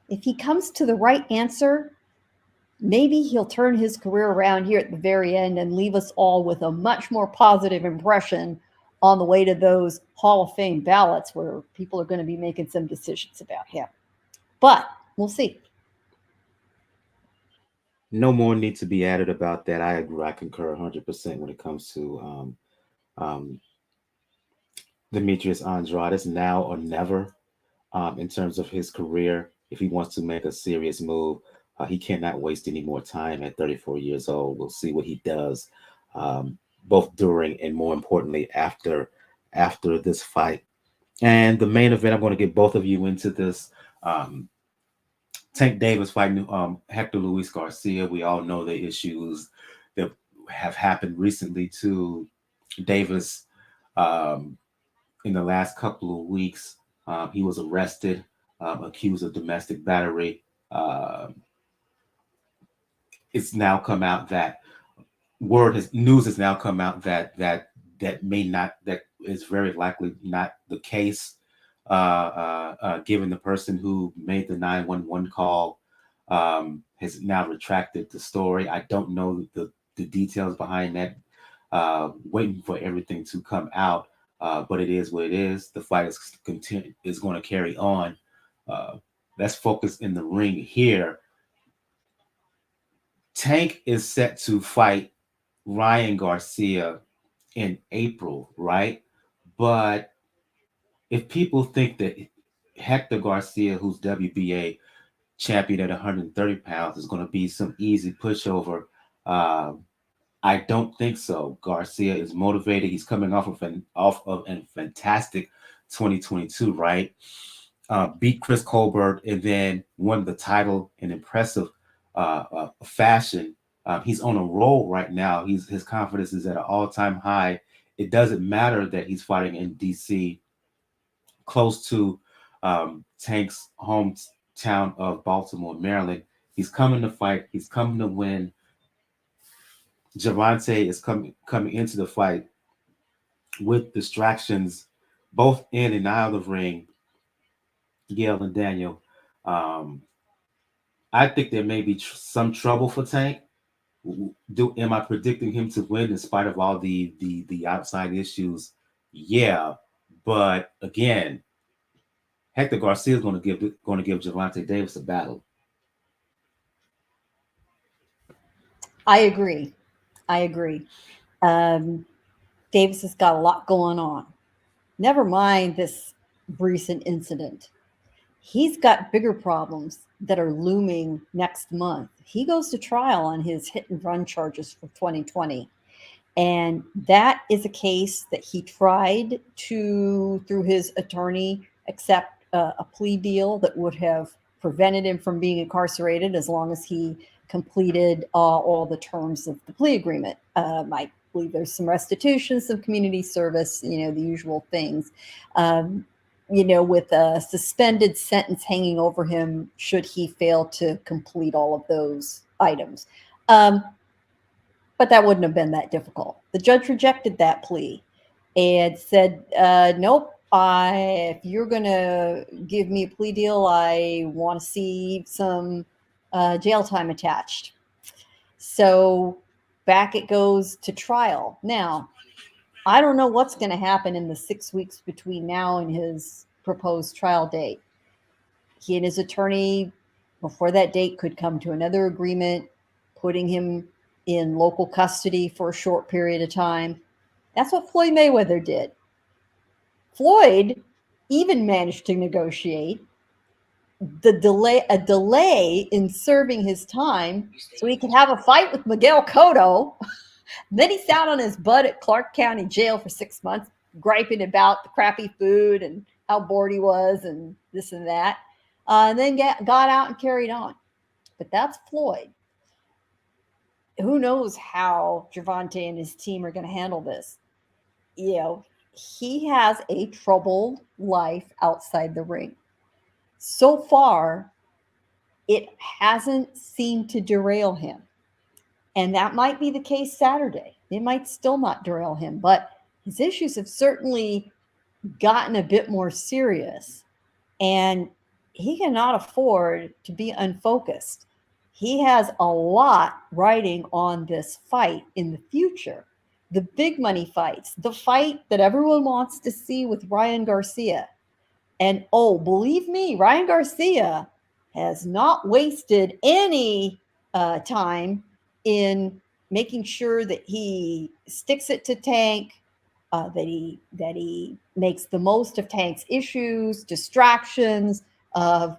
If he comes to the right answer, maybe he'll turn his career around here at the very end and leave us all with a much more positive impression on the way to those Hall of Fame ballots where people are going to be making some decisions about him. But we'll see. No more need to be added about that. I agree. I concur 100% when it comes to um, Demetrius Andrade. It's now or never in terms of his career. If he wants to make a serious move, he cannot waste any more time at 34 years old. We'll see what he does, both during and more importantly after this fight. And the main event, I'm going to get both of you into this. Um, Tank Davis fighting Hector Luis Garcia. We all know the issues that have happened recently to Davis in the last couple of weeks. He was arrested, accused of domestic battery. It's now come out that news has now come out that may not, that is very likely not the case. Given the person who made the 911 call has now retracted the story. I don't know the details behind that. Waiting for everything to come out, but it is what it is. The fight is going to carry on. Let's focus in the ring here. Tank is set to fight Ryan Garcia in April, right? But if people think that Hector Garcia, who's WBA champion at 130 pounds, is going to be some easy pushover, I don't think so. Garcia is motivated. He's coming off of a fantastic 2022, right? Beat Chris Colbert and then won the title in impressive fashion. He's on a roll right now. His confidence is at an all-time high. It doesn't matter that he's fighting in DC, close to Tank's hometown of Baltimore, Maryland. He's coming to fight. He's coming to win. Gervonta is coming into the fight with distractions both in and out of the ring. Gail and Daniel. I think there may be some trouble for Tank. Am I predicting him to win in spite of all the outside issues? Yeah, but again, Hector Garcia is going to give Gervonta Davis a battle. I agree. Davis has got a lot going on. Never mind this recent incident. He's got bigger problems that are looming next month. He goes to trial on his hit and run charges for 2020. And that is a case that he tried to, through his attorney, accept a plea deal that would have prevented him from being incarcerated as long as he completed all the terms of the plea agreement. I believe there's some restitution, some community service, the usual things. With a suspended sentence hanging over him should he fail to complete all of those items. But that wouldn't have been that difficult. The judge rejected that plea and said, nope, If you're going to give me a plea deal, I want to see some jail time attached. So back it goes to trial. Now, I don't know what's going to happen in the 6 weeks between now and his proposed trial date. He and his attorney, before that date, could come to another agreement, putting him in local custody for a short period of time. That's what Floyd Mayweather did. Floyd even managed to negotiate a delay in serving his time so he could have a fight with Miguel Cotto. Then he sat on his butt at Clark County Jail for 6 months, griping about the crappy food and how bored he was and this and that, and then got out and carried on. But that's Floyd. Who knows how Gervonta and his team are going to handle this? You know, he has a troubled life outside the ring. So far, it hasn't seemed to derail him. And that might be the case Saturday. It might still not derail him, but his issues have certainly gotten a bit more serious. And he cannot afford to be unfocused. He has a lot riding on this fight in the future. The big money fights, the fight that everyone wants to see with Ryan Garcia. And oh, believe me, Ryan Garcia has not wasted any time in making sure that he sticks it to Tank, that he makes the most of Tank's issues, distractions. Of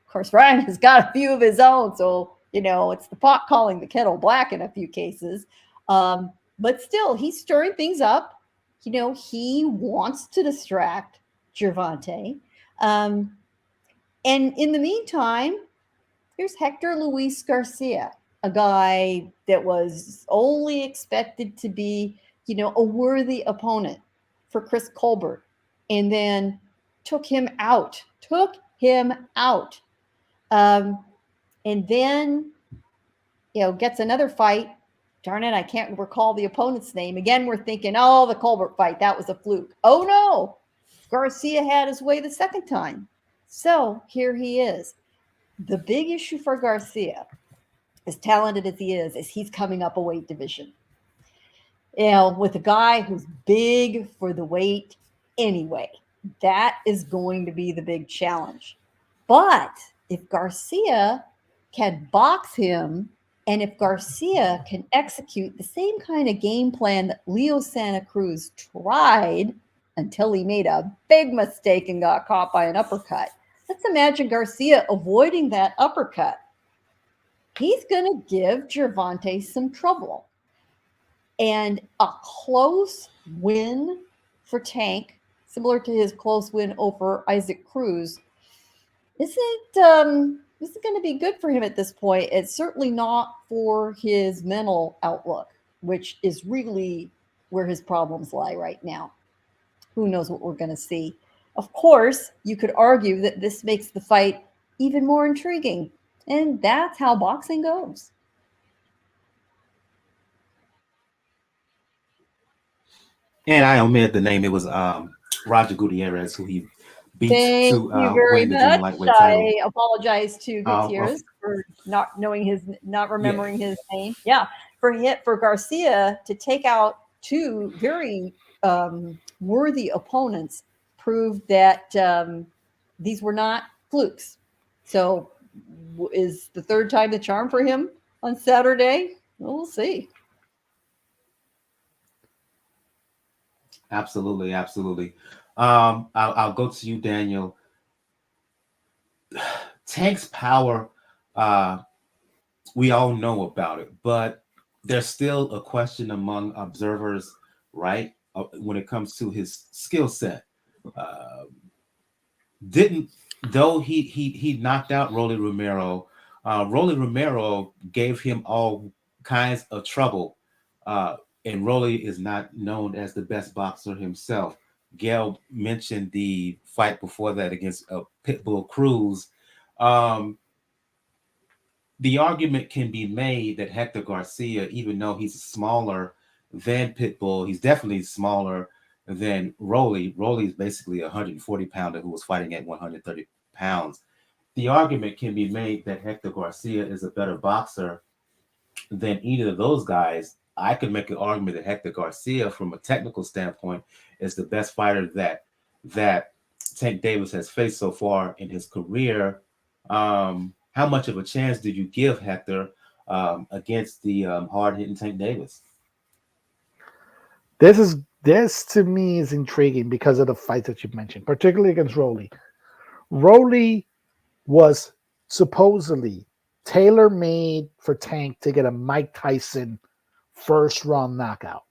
course, Ryan has got a few of his own, so it's the pot calling the kettle black in a few cases. But still, he's stirring things up. He wants to distract Gervonta. And in the meantime, here's Hector Luis Garcia, a guy that was only expected to be, a worthy opponent for Chris Colbert, and then took him out. And then, gets another fight. Darn it, I can't recall the opponent's name. Again, we're thinking, oh, the Colbert fight, that was a fluke. Oh, no, Garcia had his way the second time. So here he is. The big issue for Garcia, as talented as he is he's coming up a weight division. With a guy who's big for the weight anyway. That is going to be the big challenge. But if Garcia can box him, and if Garcia can execute the same kind of game plan that Leo Santa Cruz tried until he made a big mistake and got caught by an uppercut. Let's imagine Garcia avoiding that uppercut. He's going to give Gervonta some trouble. And a close win for Tank, similar to his close win over Isaac Cruz, isn't going to be good for him at this point. It's certainly not for his mental outlook, which is really where his problems lie right now. Who knows what we're going to see? Of course, you could argue that this makes the fight even more intriguing, and that's how boxing goes. And I omit the name. It was Roger Gutierrez, who he beat Thank to you very win the junior much. lightweight title. I apologize to Gutierrez for not remembering his name. Yeah, for Garcia to take out two very worthy opponents proved that these were not flukes. So, is the third time the charm for him on Saturday? We'll see. Absolutely. I'll go to you, Daniel. Tank's power, we all know about it, but there's still a question among observers, right? When it comes to his skill set. Though he knocked out Rolly Romero, Rolly Romero gave him all kinds of trouble. And Rolly is not known as the best boxer himself. Gail mentioned the fight before that against Pitbull Cruz. The argument can be made that Hector Garcia, even though he's smaller than Pitbull, he's definitely smaller than Rolly. Rolly is basically a 140 pounder who was fighting at 130 pounds. The argument can be made that Hector Garcia is a better boxer than either of those guys. I could make an argument that Hector Garcia, from a technical standpoint, is the best fighter that Tank Davis has faced so far in his career. How much of a chance did you give Hector against the hard hitting Tank Davis? This to me is intriguing because of the fights that you've mentioned, particularly against Rolly. Rolly was supposedly tailor made for Tank to get a Mike Tyson first round knockout.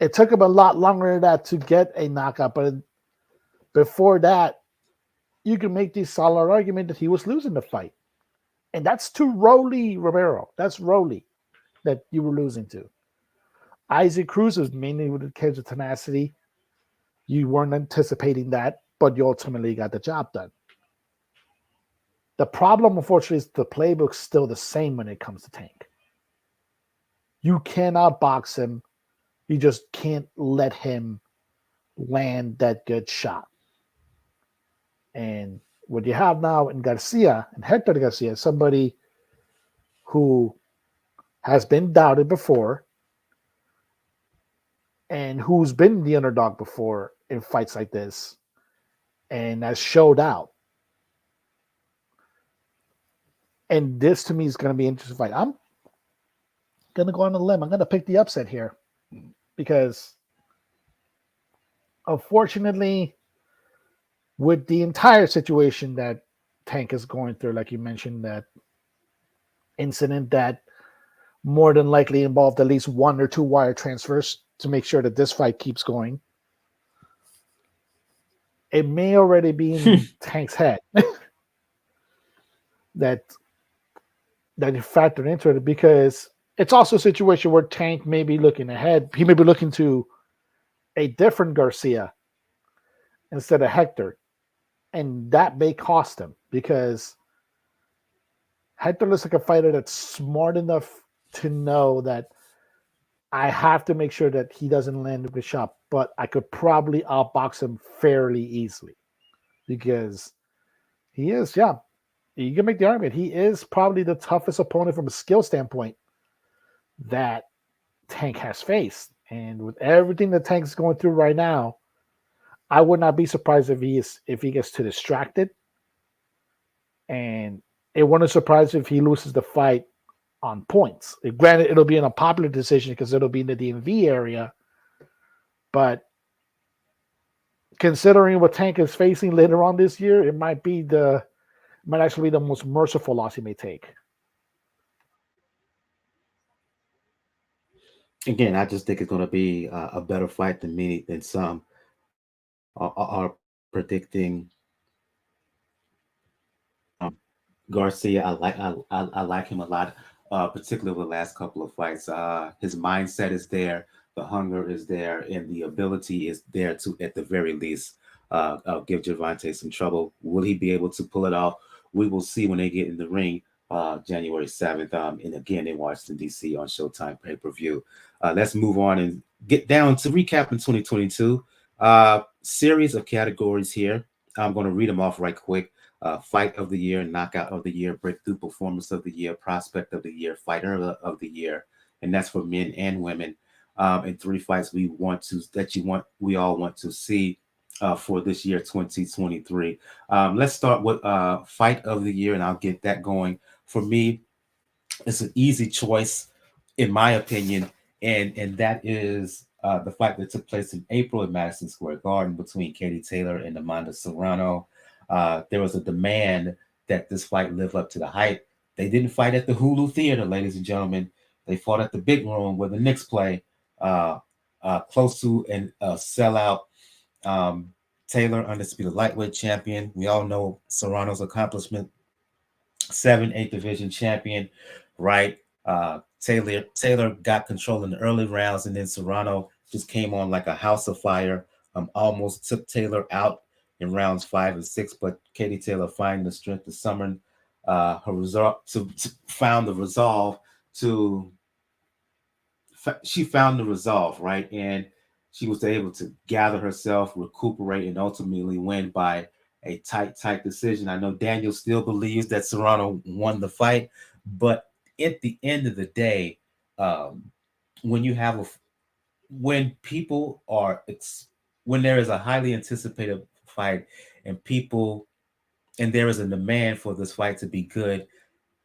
It took him a lot longer than that to get a knockout, but before that, you can make the solid argument that he was losing the fight. And that's to Rolly Romero. That's Rolly that you were losing to. Isaac Cruz was mainly with the kids of tenacity. You weren't anticipating that, but you ultimately got the job done. The problem, unfortunately, is the playbook's still the same when it comes to Tank. You cannot box him. You just can't let him land that good shot. And what you have now in Garcia, and Hector Garcia, somebody who has been doubted before and who's been the underdog before in fights like this and has showed out. And this to me is going to be an interesting fight. I'm going to go on a limb. I'm going to pick the upset here because unfortunately, with the entire situation that Tank is going through, like you mentioned, that incident that more than likely involved at least one or two wire transfers to make sure that this fight keeps going. It may already be in Tank's head that you factored into it, because it's also a situation where Tank may be looking ahead. He may be looking to a different Garcia instead of Hector. And that may cost him, because Hector looks like a fighter that's smart enough to know that I have to make sure that he doesn't land a shot, but I could probably outbox him fairly easily, because he is, yeah, you can make the argument, he is probably the toughest opponent from a skill standpoint that Tank has faced. And with everything that Tank's going through right now, I would not be surprised if he gets too distracted, and it wouldn't surprise if he loses the fight on points. Granted, it'll be an unpopular decision because it'll be in the DMV area, but considering what Tank is facing later on this year, it might actually be the most merciful loss he may take. Again, I just think it's going to be a better fight than some are predicting. Garcia, I like him a lot, particularly over the last couple of fights. His mindset is there, the hunger is there, and the ability is there to, at the very least, give Gervonta some trouble. Will he be able to pull it off? We will see when they get in the ring January 7th, and again in Washington, D.C. on Showtime pay-per-view. Let's move on and get down to recapping 2022. Series of categories here. I'm going to read them off right quick. Fight of the year, knockout of the year, breakthrough performance of the year, prospect of the year, fighter of the year, and that's for men and women. And 3 fights we all want to see for this year 2023. Let's start with fight of the year, and I'll get that going. For me, it's an easy choice, in my opinion, and that is the fight that took place in April at Madison Square Garden between Katie Taylor and Amanda Serrano. There was a demand that this fight live up to the hype. They didn't fight at the Hulu Theater, ladies and gentlemen. They fought at the big room where the Knicks play, close to a sellout. Taylor, undisputed lightweight champion. We all know Serrano's accomplishment, 7-8 division champion, right? Taylor got control in the early rounds, and then Serrano just came on like a house of fire. Almost took Taylor out in rounds 5 and 6, but Katie Taylor finding the strength to summon her resolve found the resolve, right? And She was able to gather herself, recuperate, and ultimately win by a tight decision. I know Daniel still believes that Serrano won the fight, but at the end of the day, um, when you have a when people are when there is a highly anticipated fight and people and there is a demand for this fight to be good,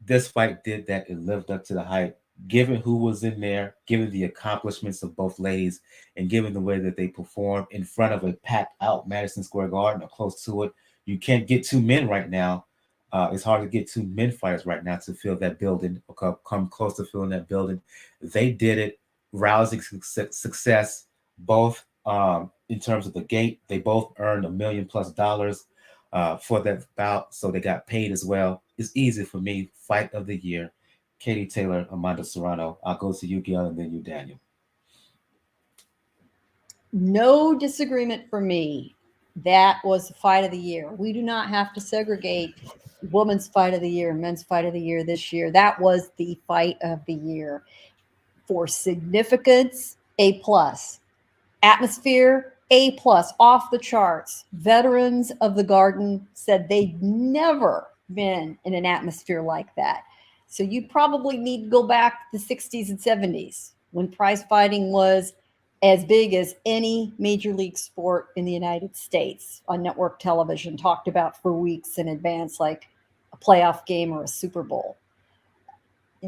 this fight did that. It lived up to the hype, given who was in there, given the accomplishments of both ladies, and given the way that they performed in front of a packed out Madison Square Garden or close to it. You can't get two men right now. It's hard to get two men fighters right now to fill that building or come close to filling that building. They did it, rousing success, both in terms of the gate. They both earned $1 million+ for that bout, so they got paid as well. It's easy for me. Fight of the year, Katie Taylor, Amanda Serrano. I'll go to you, Gail, and then you, Daniel. No disagreement for me. That was the fight of the year. We do not have to segregate women's fight of the year, men's fight of the year this year. That was the fight of the year. For significance, A plus. Atmosphere, A plus, off the charts. Veterans of the Garden said they'd never been in an atmosphere like that. So you probably need to go back to the 60s and 70s when prize fighting was as big as any major league sport in the United States on network television, talked about for weeks in advance, like a playoff game or a Super Bowl.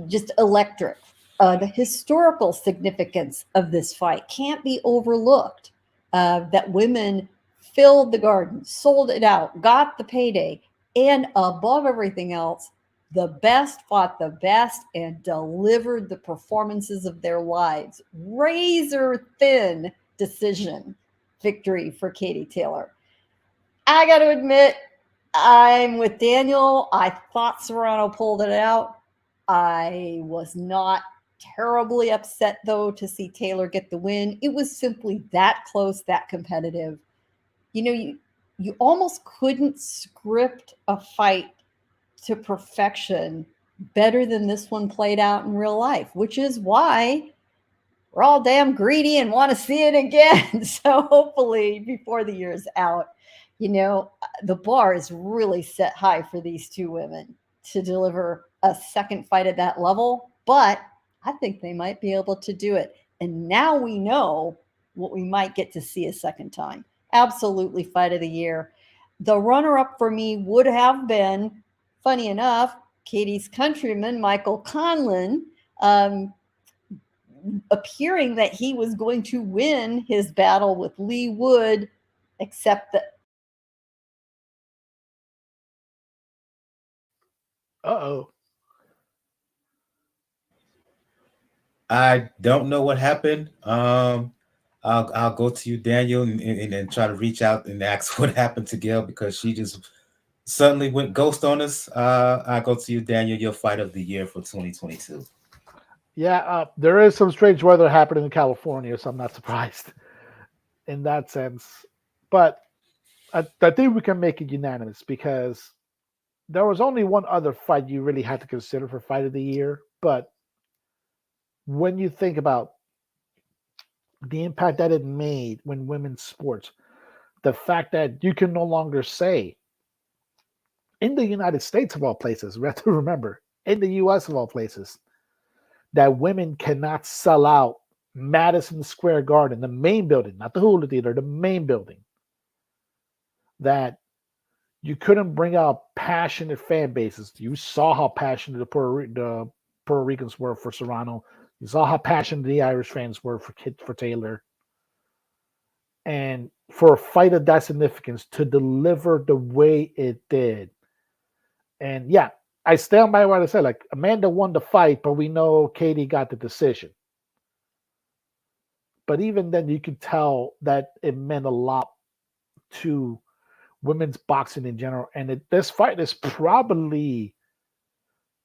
Just electric. The historical significance of this fight can't be overlooked. That women filled the garden, sold it out, got the payday, and above everything else, the best fought the best and delivered the performances of their lives. Razor thin decision victory for Katie Taylor. I got to admit, I'm with Daniel. I thought Serrano pulled it out. I was not terribly upset, though, to see Taylor get the win. It was simply that close, that competitive. You almost couldn't script a fight to perfection better than this one played out in real life, which is why we're all damn greedy and want to see it again. So hopefully before the year's out, the bar is really set high for these two women to deliver a second fight at that level, but I think they might be able to do it. And now we know what we might get to see a second time. Absolutely fight of the year. The runner-up for me would have been, funny enough, Katie's countryman, Michael Conlon, appearing that he was going to win his battle with Lee Wood, except that Uh-oh. I don't know what happened. I'll go to you, Daniel, and try to reach out and ask what happened to Gail because she just suddenly went ghost on us. I'll go to you, Daniel. Your fight of the year for 2022. Yeah, there is some strange weather happening in California, so I'm not surprised in that sense. But I think we can make it unanimous because there was only one other fight you really had to consider for fight of the year. But when you think about the impact that it made when women's sports, the fact that you can no longer say in the United States of all places, we have to remember, in the US of all places, that women cannot sell out Madison Square Garden, the main building, not the Hulu Theater, the main building. That you couldn't bring out passionate fan bases. You saw how passionate the Puerto Ricans were for Serrano. You saw how passionate the Irish fans were for Taylor. And for a fight of that significance to deliver the way it did. And yeah, I stand by what I said. Like, Amanda won the fight, but we know Katie got the decision. But even then, you could tell that it meant a lot to women's boxing in general. And this fight is probably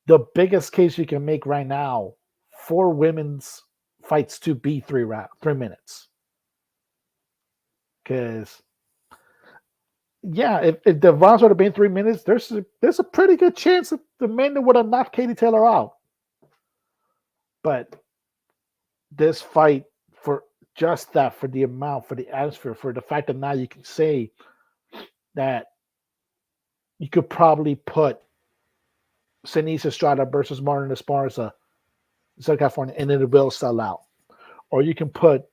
the biggest case you can make right now for women's fights to be 3 minutes. Because, yeah, if the rounds would have been 3 minutes, there's a pretty good chance that Amanda would have knocked Katie Taylor out. But this fight, just that, for the amount, for the atmosphere, for the fact that now you can say that you could probably put Sinise Estrada versus Martin Esparza in Southern California, and it will sell out. Or you could put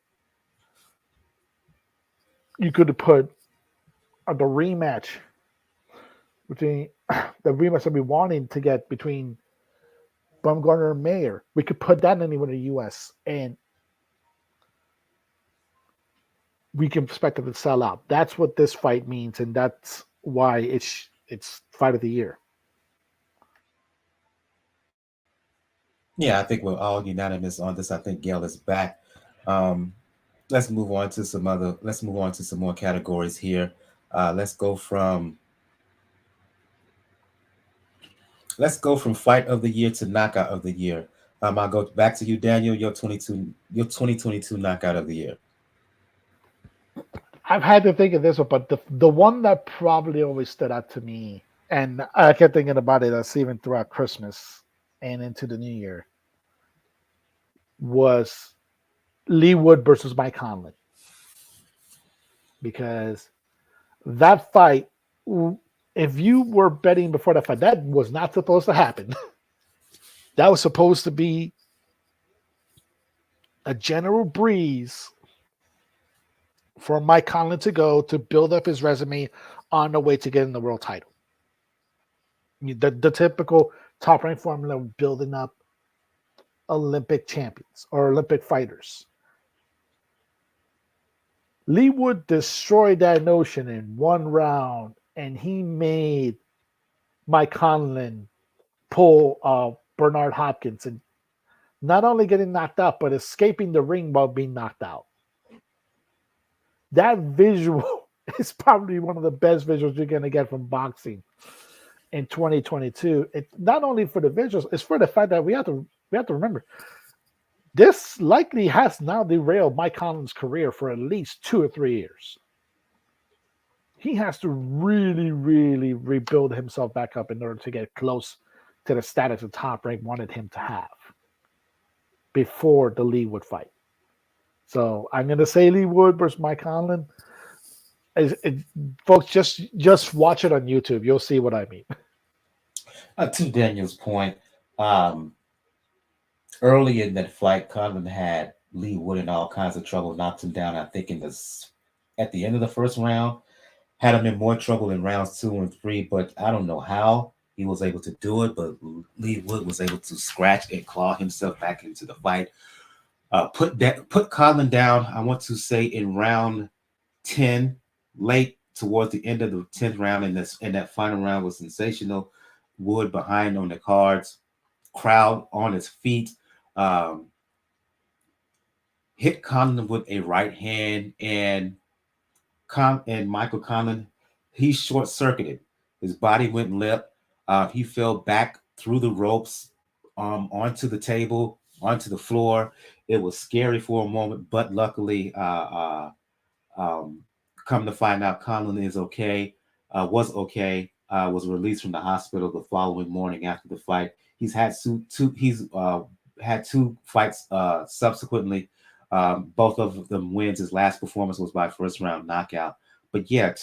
the rematch between the rematch that we wanting to get between Bumgarner and Mayer. We could put that anywhere in the U.S. and we can expect it to sell out. That's what this fight means, and that's why it's fight of the year. Yeah, I think we're all unanimous on this. I think Gail is back. Um, let's move on to some other. Let's move on to some more categories here. Let's go from fight of the year to knockout of the year. I'll go back to you, Daniel. Your 2022 knockout of the year. I've had to think of this one, but the one that probably always stood out to me, and I kept thinking about it as even throughout Christmas and into the new year, was Lee Wood versus Mike Conlon. Because that fight, if you were betting before that fight, that was not supposed to happen. That was supposed to be a general breeze for Mike Conlon to go to build up his resume on the way to getting the world title. The typical top rank formula of building up Olympic champions or Olympic fighters. Lee Wood destroyed that notion in one round, and he made Mike Conlon pull Bernard Hopkins and not only getting knocked out, but escaping the ring while being knocked out. That visual is probably one of the best visuals you're going to get from boxing in 2022. It's not only for the visuals, it's for the fact that we have to remember this likely has now derailed Mike Conlon's career for at least 2 or 3 years. He has to really, really rebuild himself back up in order to get close to the status the Top Rank wanted him to have before the Lee Wood fight. So I'm going to say Lee Wood versus Mike Conlon. Folks, just watch it on YouTube. You'll see what I mean. To Daniel's point, early in that fight, Conlon had Lee Wood in all kinds of trouble, knocked him down. I think at the end of the first round, had him in more trouble in rounds 2 and 3. But I don't know how he was able to do it. But Lee Wood was able to scratch and claw himself back into the fight. Put Conlon down. I want to say in round 10, late towards the end of the 10th round, and that final round was sensational. Wood behind on the cards, crowd on his feet, hit Conlon with a right hand, and Michael Conlon, he short circuited. His body went limp. He fell back through the ropes, onto the table, onto the floor. It was scary for a moment, but luckily, come to find out, Conlon is okay. Was okay. Was released from the hospital the following morning after the fight. He's had had 2 fights subsequently. Both of them wins. His last performance was by first round knockout. But yeah,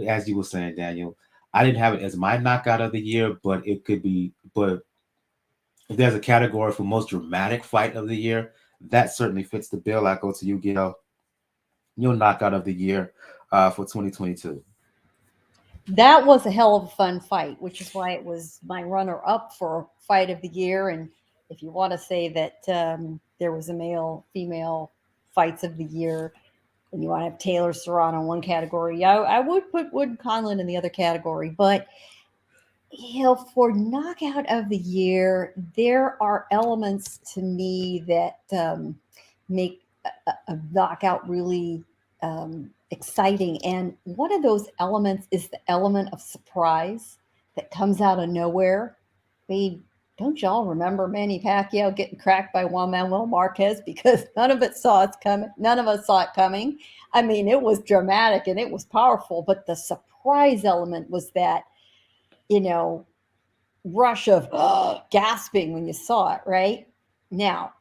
as you were saying, Daniel, I didn't have it as my knockout of the year, but it could be. But if there's a category for most dramatic fight of the year, that certainly fits the bill. I go to you, Gail. Your knockout of the year for 2022. That was a hell of a fun fight, which is why it was my runner-up for fight of the year. And if you want to say that there was a male-female fights of the year, and you want to have Taylor Serrano in one category, I would put Wood Conlon in the other category. But for knockout of the year, there are elements to me that make a knockout really exciting. And one of those elements is the element of surprise that comes out of nowhere. I mean, don't y'all remember Manny Pacquiao getting cracked by Juan Manuel Marquez? Because none of us saw it coming. None of us saw it coming. I mean, it was dramatic and it was powerful, but the surprise element was that, rush of gasping when you saw it, right? Now,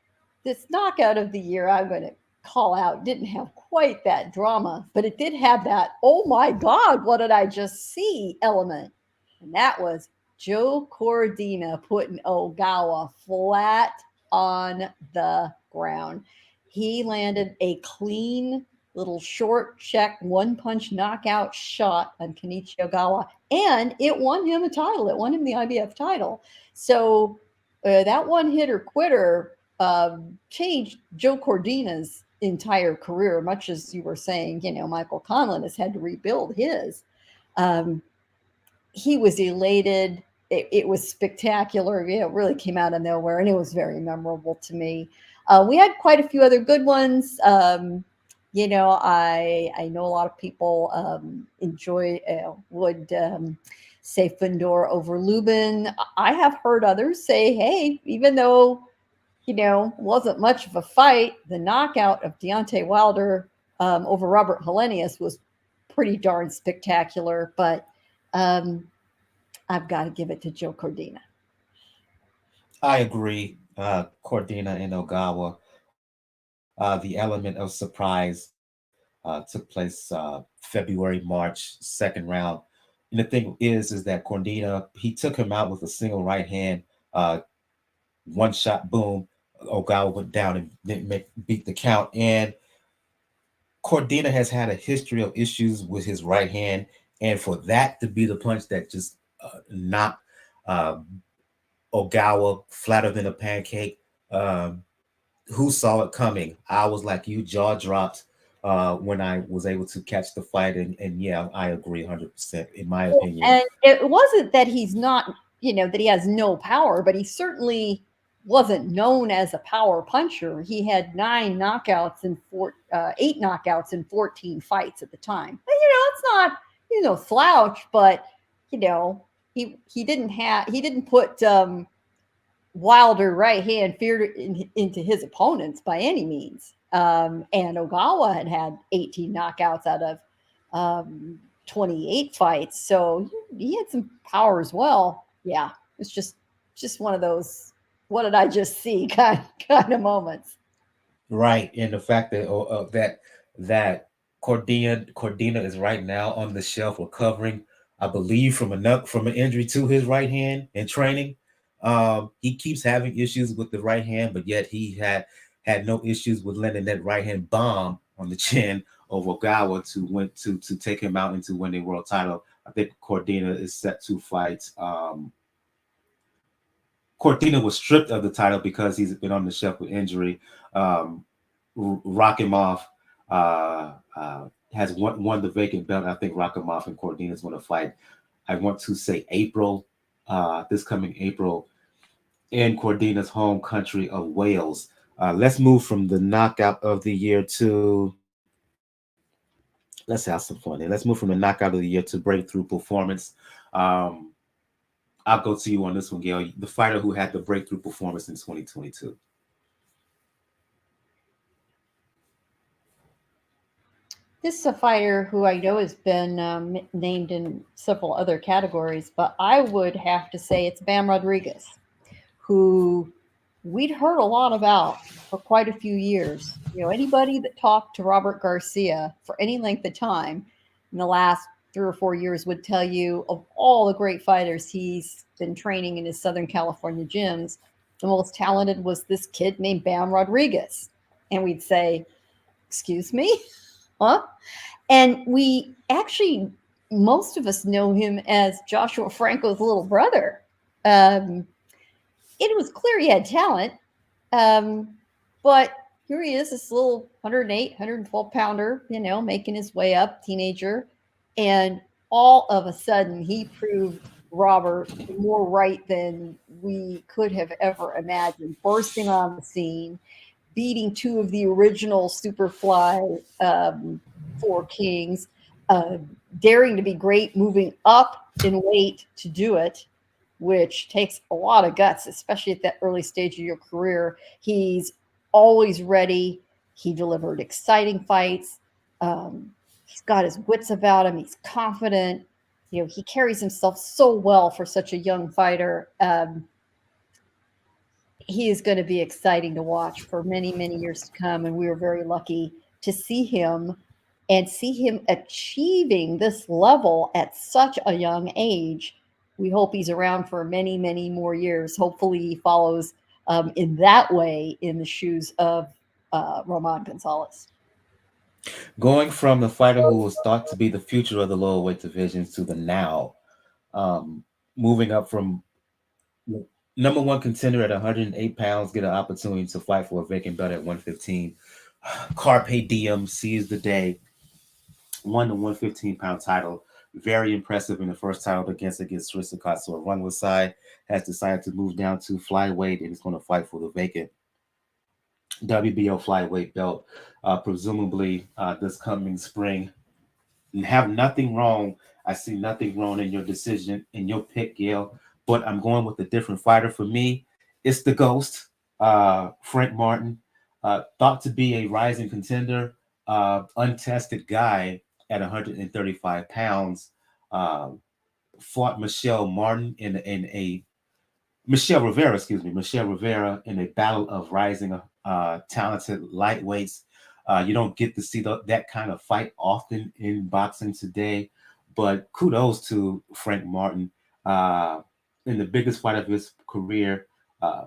this knockout of the year, I'm going to call out. It didn't have quite that drama, but it did have that, oh my God, what did I just see element. And that was Joe Cordina putting Ogawa flat on the ground. He landed a clean little short check, one punch knockout shot on Kenichi Ogawa, and it won him a title. It won him the IBF title. So that one hitter quitter changed Joe Cordina's entire career, much as you were saying, Michael Conlon has had to rebuild his. He was elated. It was spectacular. It really came out of nowhere, and it was very memorable to me. We had quite a few other good ones. I know a lot of people would say Fundora over Lubin. I have heard others say, hey, even though wasn't much of a fight, the knockout of Deontay Wilder over Robert Helenius was pretty darn spectacular. But I've got to give it to Joe Cordina. I agree. Cordina and Ogawa. The element of surprise took place February, March, second round. And the thing is that Cordina, he took him out with a single right hand, one shot, boom. Ogawa went down and didn't beat the count. And Cordina has had a history of issues with his right hand. And for that to be the punch that just knocked Ogawa flatter than a pancake, who saw it coming? I was like you, jaw dropped when I was able to catch the fight. And yeah, I agree 100% in my opinion. And it wasn't that he's not, that he has no power, but he certainly wasn't known as a power puncher. He had 8 knockouts in 14 fights at the time. But, it's not, slouch, but, he didn't put Wilder right hand fear into his opponents by any means. And Ogawa had 18 knockouts out of 28 fights. So he had some power as well. Yeah, it's just one of those, what did I just see kind of moments. Right. And the fact that Cordina is right now on the shelf recovering, I believe, from an injury to his right hand in training. He keeps having issues with the right hand, but yet he had no issues with letting that right hand bomb on the chin of Ogawa to take him out and to win the world title. I think Cordina is set to fight. Cordina was stripped of the title because he's been on the shelf with injury. Rakimov has won the vacant belt. I think Rakimov and Cordina is going to fight. I want to say April, this coming April, in Cordina's home country of Wales. Let's move from the knockout of the year to, let's have some fun here. Let's move from the knockout of the year to breakthrough performance. I'll go to you on this one, Gail. The fighter who had the breakthrough performance in 2022. This is a fighter who I know has been named in several other categories, but I would have to say it's Bam Rodriguez, who we'd heard a lot about for quite a few years. Anybody that talked to Robert Garcia for any length of time in the last 3 or 4 years would tell you, of all the great fighters he's been training in his Southern California gyms, the most talented was this kid named Bam Rodriguez. And we'd say, excuse me? Huh? And we actually, most of us know him as Joshua Franco's little brother. It was clear he had talent, but here he is, this little 108, 112 pounder, making his way up, teenager. And all of a sudden, he proved Robert more right than we could have ever imagined, bursting on the scene, beating 2 of the original Superfly 4 Kings, daring to be great, moving up in weight to do it, which takes a lot of guts, especially at that early stage of your career. He's always ready. He delivered exciting fights. He's got his wits about him. He's confident. He carries himself so well for such a young fighter. he is going to be exciting to watch for many, many years to come. And we were very lucky to see him and see him achieving this level at such a young age. We hope he's around for many, many more years. Hopefully, he follows in that way in the shoes of Roman Gonzalez. Going from the fighter who was thought to be the future of the lower weight divisions to the now, um, moving up from number one contender at 108 pounds, get an opportunity to fight for a vacant belt at 115. Carpe diem, sees the day, won the 115-pound title. Very impressive in the first title against Risika. So Rungvisai has decided to move down to flyweight and is going to fight for the vacant WBO flyweight belt, presumably this coming spring. And have nothing wrong. I see nothing wrong in your decision, in your pick, Gail. But I'm going with a different fighter. For me, it's the Ghost, Frank Martin, thought to be a rising contender, untested guy at 135 pounds. Uh, Fought Michelle Rivera, excuse me, Michelle Rivera in a battle of rising, talented lightweights. You don't get to see that kind of fight often in boxing today, but kudos to Frank Martin. Uh, in the biggest fight of his career, uh,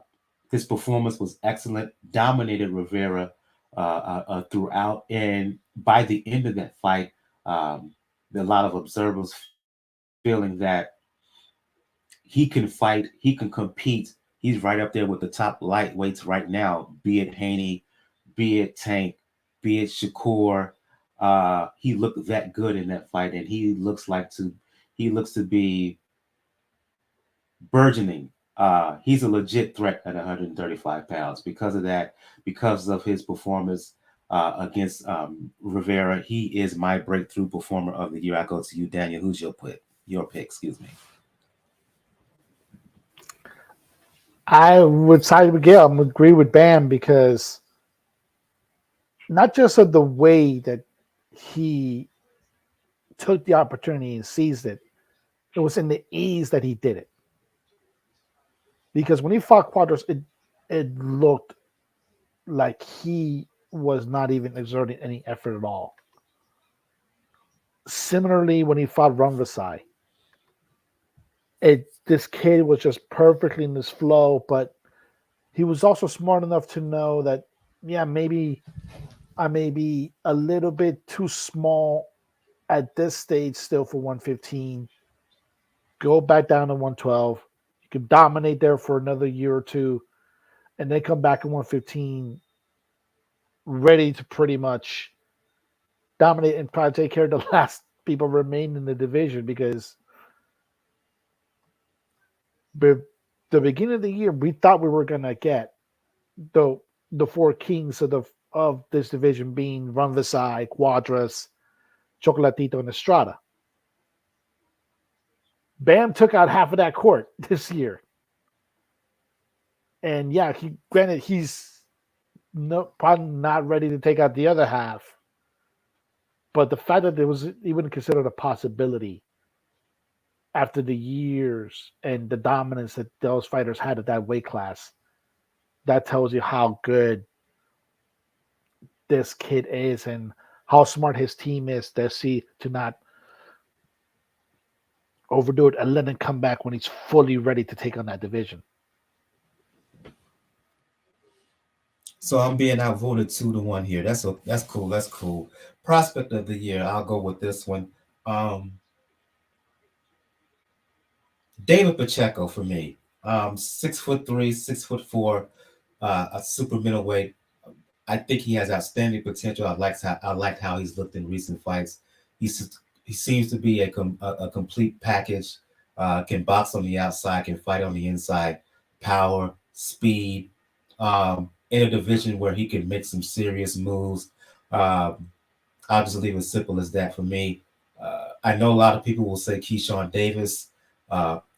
his performance was excellent, dominated Rivera throughout, and by the end of that fight, a lot of observers feeling that he can fight, he can compete. He's right up there with the top lightweights right now, be it Haney, be it Tank, be it Shakur. He looked that good in that fight, and he looks to be burgeoning. He's a legit threat at 135 pounds because of that, because of his performance against Rivera. He is my breakthrough performer of the year. I go to you, Daniel. Who's your pick? Your pick, excuse me. I would side with Gail. I'm agree with Bam because not just of the way that he took the opportunity and seized it, it was in the ease that he did it. Because when he fought Quadros, it looked like he was not even exerting any effort at all. Similarly, when he fought Rungvisai, this kid was just perfectly in this flow, but he was also smart enough to know that, yeah, maybe I may be a little bit too small at this stage still for 115. Go back down to 112. You can dominate there for another year or two, and then come back at 115, ready to pretty much dominate and probably take care of the last people remain in the division because the beginning of the year we thought we were gonna get the four kings of this division being Rungvisai, Quadras, Chocolatito, and Estrada. Bam took out half of that court this year. And yeah, he's probably not ready to take out the other half. But the fact that there was even considered a possibility after the years and the dominance that those fighters had at that weight class, that tells you how good this kid is and how smart his team is to not overdo it and let him come back when he's fully ready to take on that division. So I'm being outvoted 2-1 here. That's cool. That's cool. Prospect of the year. I'll go with this one. Um, David Pacheco for me. 6'3", 6'4", a super middleweight. I think he has outstanding potential. I liked how he's looked in recent fights. He seems to be a complete package. Can box on the outside, can fight on the inside. Power, speed. In a division where he can make some serious moves. I'll just leave it as simple as that for me. I know a lot of people will say Keyshawn Davis,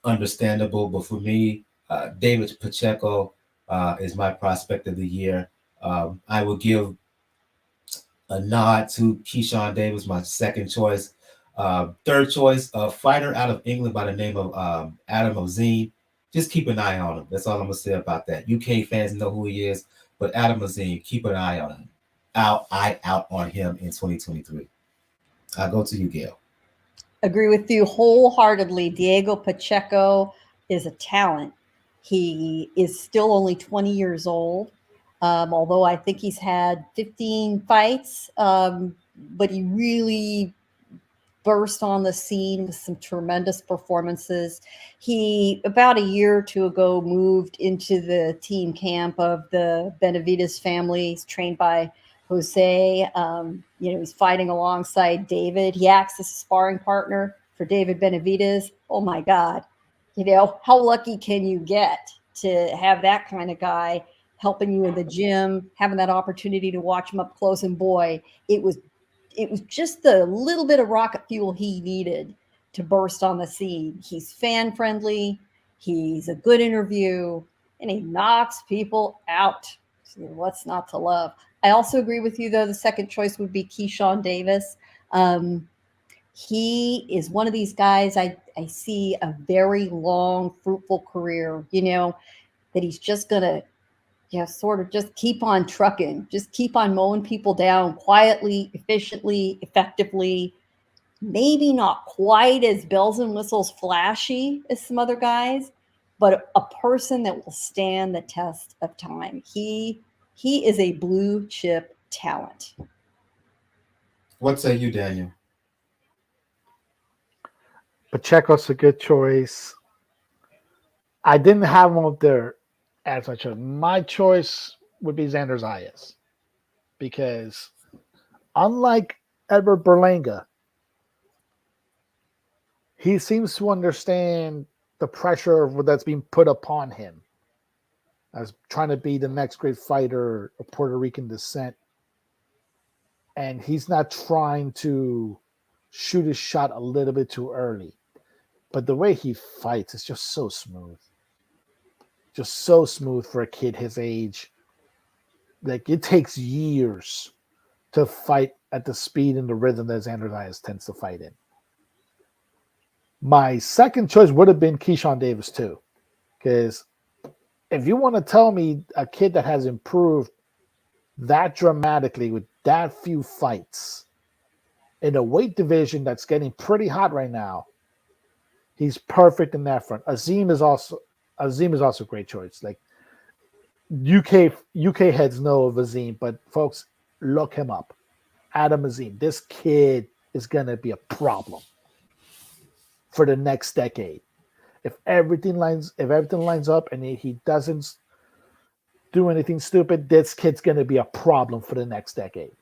understandable, but for me, David Pacheco is my prospect of the year. I will give a nod to Keyshawn Davis, my second choice. Third choice, a fighter out of England by the name of Adam Ozine. just keep an eye on him. That's all I'm gonna say about that. UK fans know who he is, but Adam Azim, keep an eye on him. Eye out on him in 2023. I'll go to you, Gail. Agree with you wholeheartedly. Diego Pacheco is a talent. He is still only 20 years old, although I think he's had 15 fights, but he really burst on the scene with some tremendous performances. He, about a year or two ago, moved into the team camp of the Benavides family. He's trained by Jose. He's fighting alongside David. He acts as a sparring partner for David Benavides. Oh my God. How lucky can you get to have that kind of guy helping you in the gym, having that opportunity to watch him up close? And boy, it was just the little bit of rocket fuel he needed to burst on the scene. He's fan friendly. He's a good interview, and he knocks people out. So what's not to love? I also agree with you, though. The second choice would be Keyshawn Davis. He is one of these guys I see a very long, fruitful career, that he's just going to sort of just keep on trucking, just keep on mowing people down quietly, efficiently, effectively. Maybe not quite as bells and whistles flashy as some other guys, but a person that will stand the test of time. He is a blue chip talent. What say you, Daniel? Pacheco's a good choice. I didn't have him up there as my choice. My choice would be Xander Zayas because, unlike Edward Berlanga, he seems to understand the pressure that's being put upon him as trying to be the next great fighter of Puerto Rican descent. And he's not trying to shoot his shot a little bit too early. But the way he fights is just so smooth. Just so smooth for a kid his age. Like, it takes years to fight at the speed and the rhythm that Xander Zayas tends to fight in. My second choice would have been Keyshawn Davis too. Because if you want to tell me a kid that has improved that dramatically with that few fights in a weight division that's getting pretty hot right now, he's perfect in that front. Azim is also a great choice. Like, UK heads know of Azim, but folks, look him up. Adam Azim. This kid is gonna be a problem for the next decade. If everything lines up and he doesn't do anything stupid, this kid's gonna be a problem for the next decade.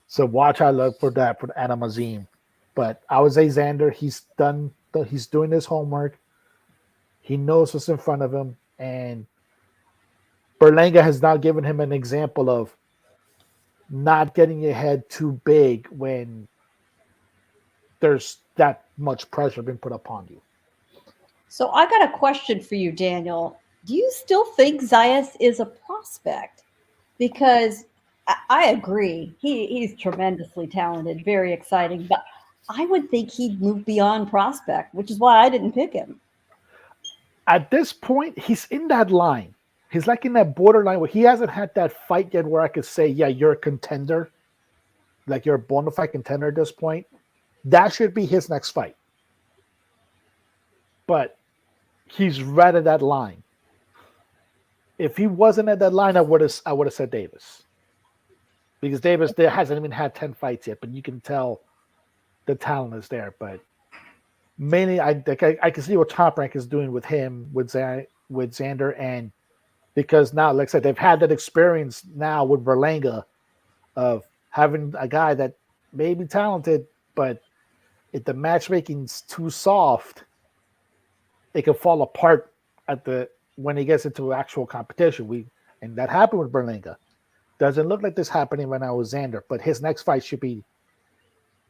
So watch out, look for that for Adam Azim. But I would say Xander, he's doing his homework. He knows what's in front of him, and Berlanga has now given him an example of not getting your head too big when there's that much pressure being put upon you. So I got a question for you, Daniel. Do you still think Zayas is a prospect? Because I agree. He's tremendously talented, very exciting, but I would think he'd move beyond prospect, which is why I didn't pick him. At this point, he's in that line. He's like in that borderline where he hasn't had that fight yet where I could say, yeah, you're a contender. Like, you're a bona fide contender at this point. That should be his next fight. But he's right at that line. If he wasn't at that line, I would have said Davis. Because Davis there hasn't even had 10 fights yet, but you can tell the talent is there. But mainly, I can see what Top Rank is doing with him, with Xander, and because now, like I said, they've had that experience now with Berlanga of having a guy that may be talented, but if the matchmaking's too soft, it can fall apart when he gets into actual competition. And that happened with Berlanga. Doesn't look like this happening right now with Xander, but his next fight should be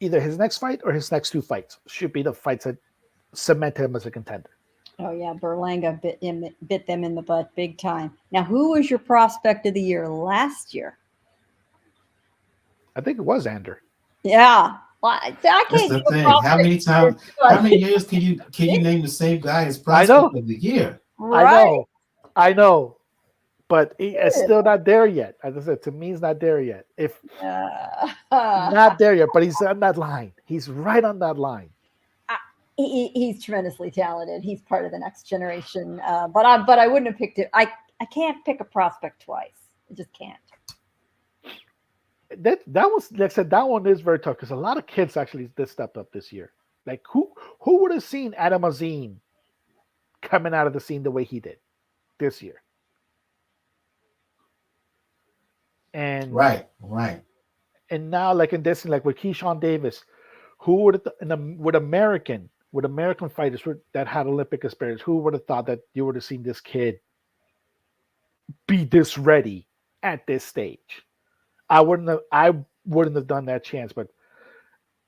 either his next fight or his next two fights should be the fights that cement him as a contender. Oh yeah, Berlanga bit them in the butt big time. Now, who was your prospect of the year last year? I think it was Xander. Yeah, Well, I That's can't the give a thing. prospect. How many years can you name the same guy as I prospect know, of the year? I Right. know, I know, but it's still not there yet. As I said, to me, it's not there yet. If not there yet, but he's on that line. He's right on that line. He's tremendously talented. He's part of the next generation. But I wouldn't have picked it. I can't pick a prospect twice. I just can't. That was, like I said, that one is very tough because a lot of kids actually did step up this year. Like who would have seen Adam Azim coming out of the scene the way he did this year? And Right, right. now, like in this, like with Keyshawn Davis, who would have with American fighters that had Olympic experience, who would have thought that you would have seen this kid be this ready at this stage? I wouldn't have done that chance, but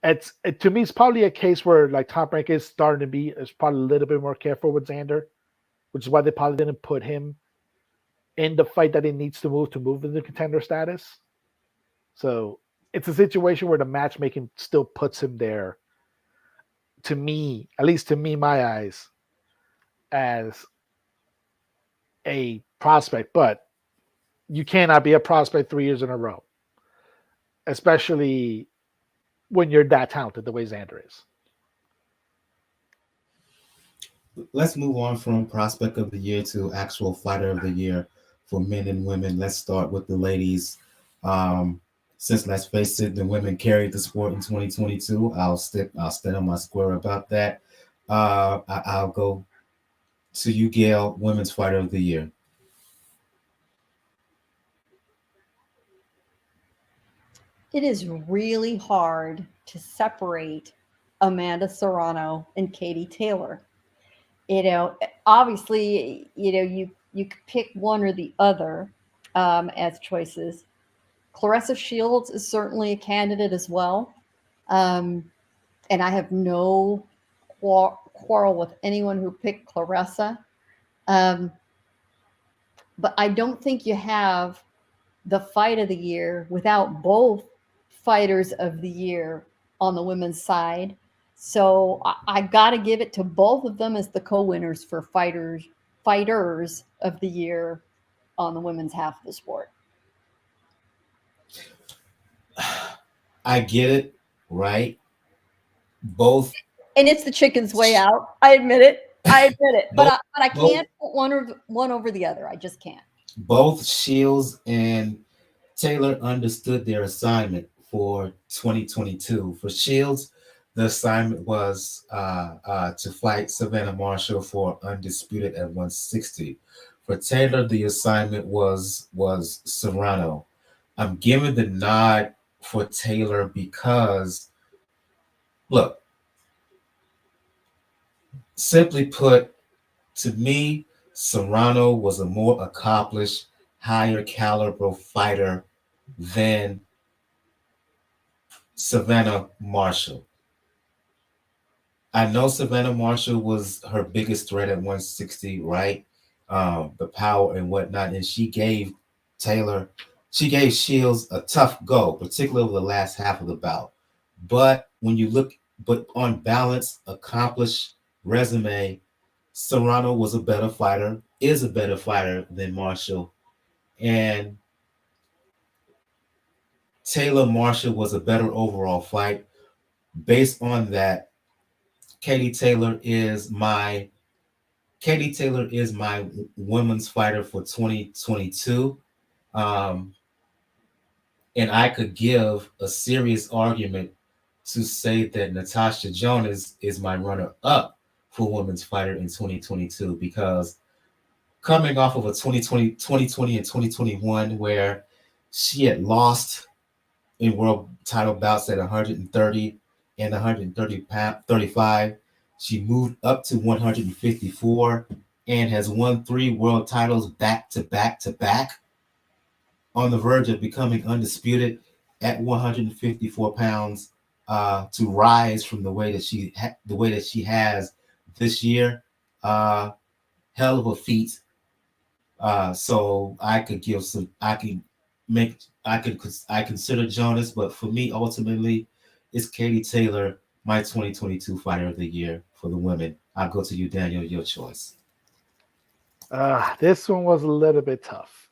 to me, it's probably a case where like Top Rank is starting to be is probably a little bit more careful with Xander, which is why they probably didn't put him in the fight that he needs to move into contender status. So it's a situation where the matchmaking still puts him there. To me, at least to me, my eyes, as a prospect, but you cannot be a prospect 3 years in a row, especially when you're that talented the way Xander is. Let's move on from prospect of the year to actual fighter of the year for men and women. Let's start with the ladies. Um, since let's face it, the women carried the sport in 2022. I'll stand on my square about that. I'll go to you, Gail, women's fighter of the year. It is really hard to separate Amanda Serrano and Katie Taylor. Obviously, you could pick one or the other as choices. Clarissa Shields is certainly a candidate as well. Um, and I have no quarrel with anyone who picked Clarissa. Um, but I don't think you have the fight of the year without both fighters of the year on the women's side. So I got to give it to both of them as the co-winners for fighters of the year on the women's half of the sport. I get it, right? Both, And it's the chicken's way out. I admit it. But both, I both, can't put one over the other. I just can't. both Shields and Taylor understood their assignment for 2022. For Shields, the assignment was to fight Savannah Marshall for undisputed at 160. For Taylor, the assignment was Serrano. I'm giving the nod for Taylor because, look, simply put, to me, Serrano was a more accomplished, higher caliber fighter than Savannah Marshall. I know Savannah Marshall was her biggest threat at 160, right? The power and whatnot. And Taylor, she gave Shields a tough go, particularly over the last half of the bout. But on balance, accomplished resume, Serrano was a better fighter, is a better fighter than Marshall. And Taylor Marshall was a better overall fight. Based on that, Katie Taylor is my women's fighter for 2022. Um, and I could give a serious argument to say that Natasha Jonas is my runner up for women's fighter in 2022 because coming off of a 2020 and 2021 where she had lost in world title bouts at 130 and 135. She moved up to 154 and has won 3 world titles back to back to back, on the verge of becoming undisputed at 154 pounds. To rise from the way that she has this year, hell of a feat. So I could give some. I could make. I consider Jonas, but for me, ultimately, Is Katie Taylor my 2022 Fighter of the Year for the women? I'll go to you, Daniel. Your choice. This one was a little bit tough.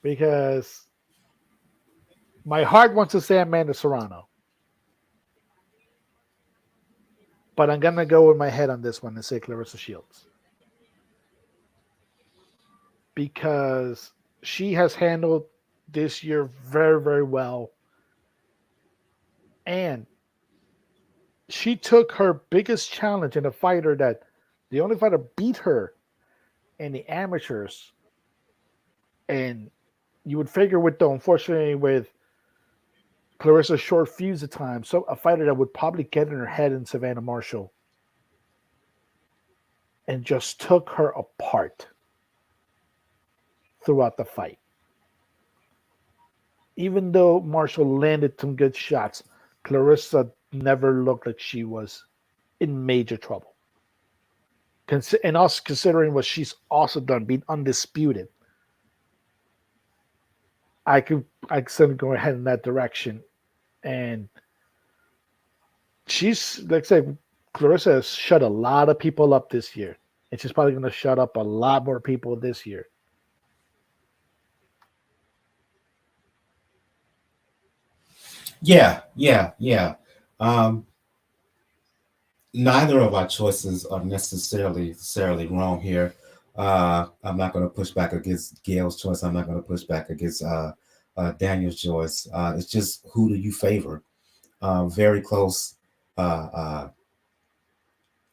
Because my heart wants to say Amanda Serrano, but I'm gonna go with my head on this one and say Clarissa Shields because she has handled this year very, very well, and she took her biggest challenge in a fighter that the only fighter beat her in the amateurs, and you would figure with unfortunately with Clarissa's short fuse of time, so a fighter that would probably get in her head in Savannah Marshall, and just took her apart throughout the fight. Even though Marshall landed some good shots, Clarissa never looked like she was in major trouble. And also considering what she's also done, being undisputed, I could go ahead in that direction. And she's, like I said, Clarissa has shut a lot of people up this year. And she's probably going to shut up a lot more people this year. Yeah. Neither of our choices are necessarily wrong here. I'm not going to push back against Gail's choice. I'm not going to push back against Daniel's choice. It's just who do you favor? Very close.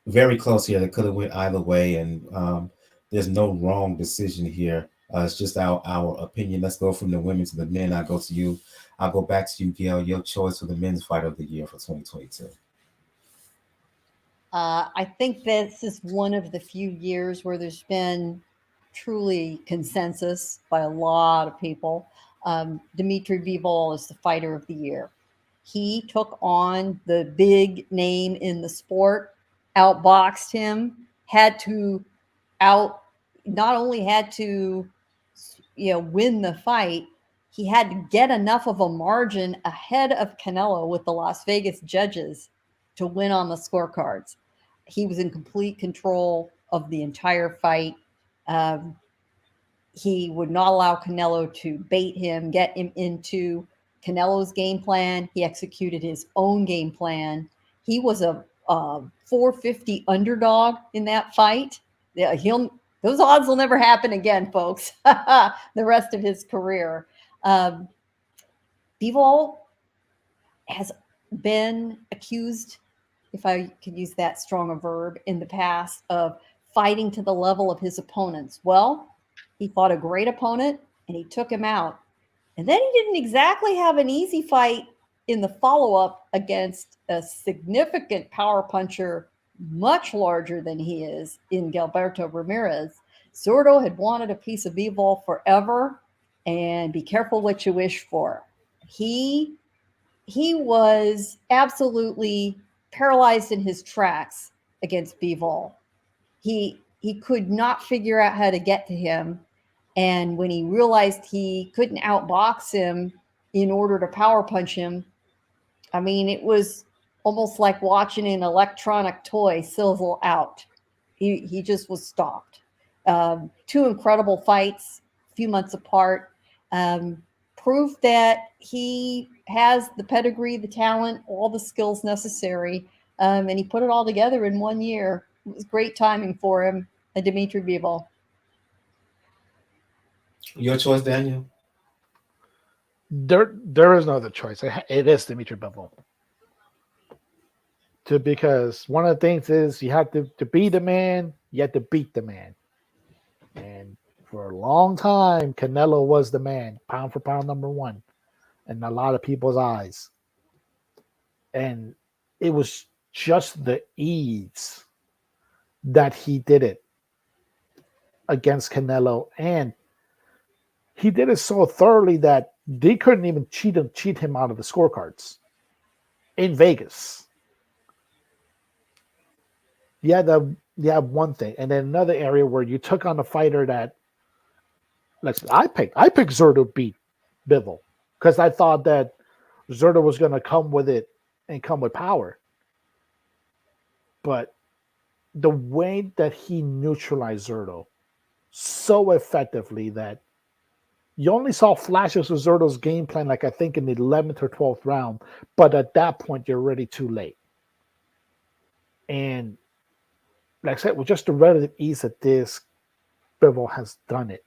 Very close here. They could have went either way, and there's no wrong decision here. It's just our opinion. Let's go from the women to the men. I'll go to you. I'll go back to you, Gail. Your choice for the men's fighter of the year for 2022. I think this is one of the few years where there's been truly consensus by a lot of people. Dimitri Bivol is the fighter of the year. He took on the big name in the sport, outboxed him, not only had to win the fight, he had to get enough of a margin ahead of Canelo with the Las Vegas judges to win on the scorecards. He was in complete control of the entire fight. He would not allow Canelo to bait him, get him into Canelo's game plan. He executed his own game plan. He was a 450 underdog in that fight. Those odds will never happen again, folks. The rest of his career. Bivol has been accused, if I could use that strong a verb, in the past of fighting to the level of his opponents. Well, he fought a great opponent and he took him out. And then he didn't exactly have an easy fight in the follow-up against a significant power puncher, much larger than he is, in Gilberto Ramirez. Zurdo had wanted a piece of Bivol forever, and be careful what you wish for. He was absolutely paralyzed in his tracks against Bivol. He could not figure out how to get to him. And when he realized he couldn't outbox him in order to power punch him, I mean, it was almost like watching an electronic toy sizzle out. He just was stopped. Two incredible fights, a few months apart. Proof that he has the pedigree, the talent, all the skills necessary, and he put it all together in 1 year. It was great timing for him, Dimitri Bivol. Your choice, Daniel? There is no other choice. It is Dimitri Bivol. Because one of the things is you have to be the man, you have to beat the man. And for a long time, Canelo was the man, pound for pound number one, in a lot of people's eyes. And it was just the ease that he did it against Canelo. And he did it so thoroughly that they couldn't even cheat him out of the scorecards in Vegas. Yeah, one thing. And then another area where you took on a fighter that, I picked Zurdo beat Bivol because I thought that Zerto was going to come with it and come with power. But the way that he neutralized Zerto so effectively that you only saw flashes of Zerto's game plan, like I think in the 11th or 12th round, but at that point, you're already too late. And like I said, with just the relative ease that this Bivol has done it,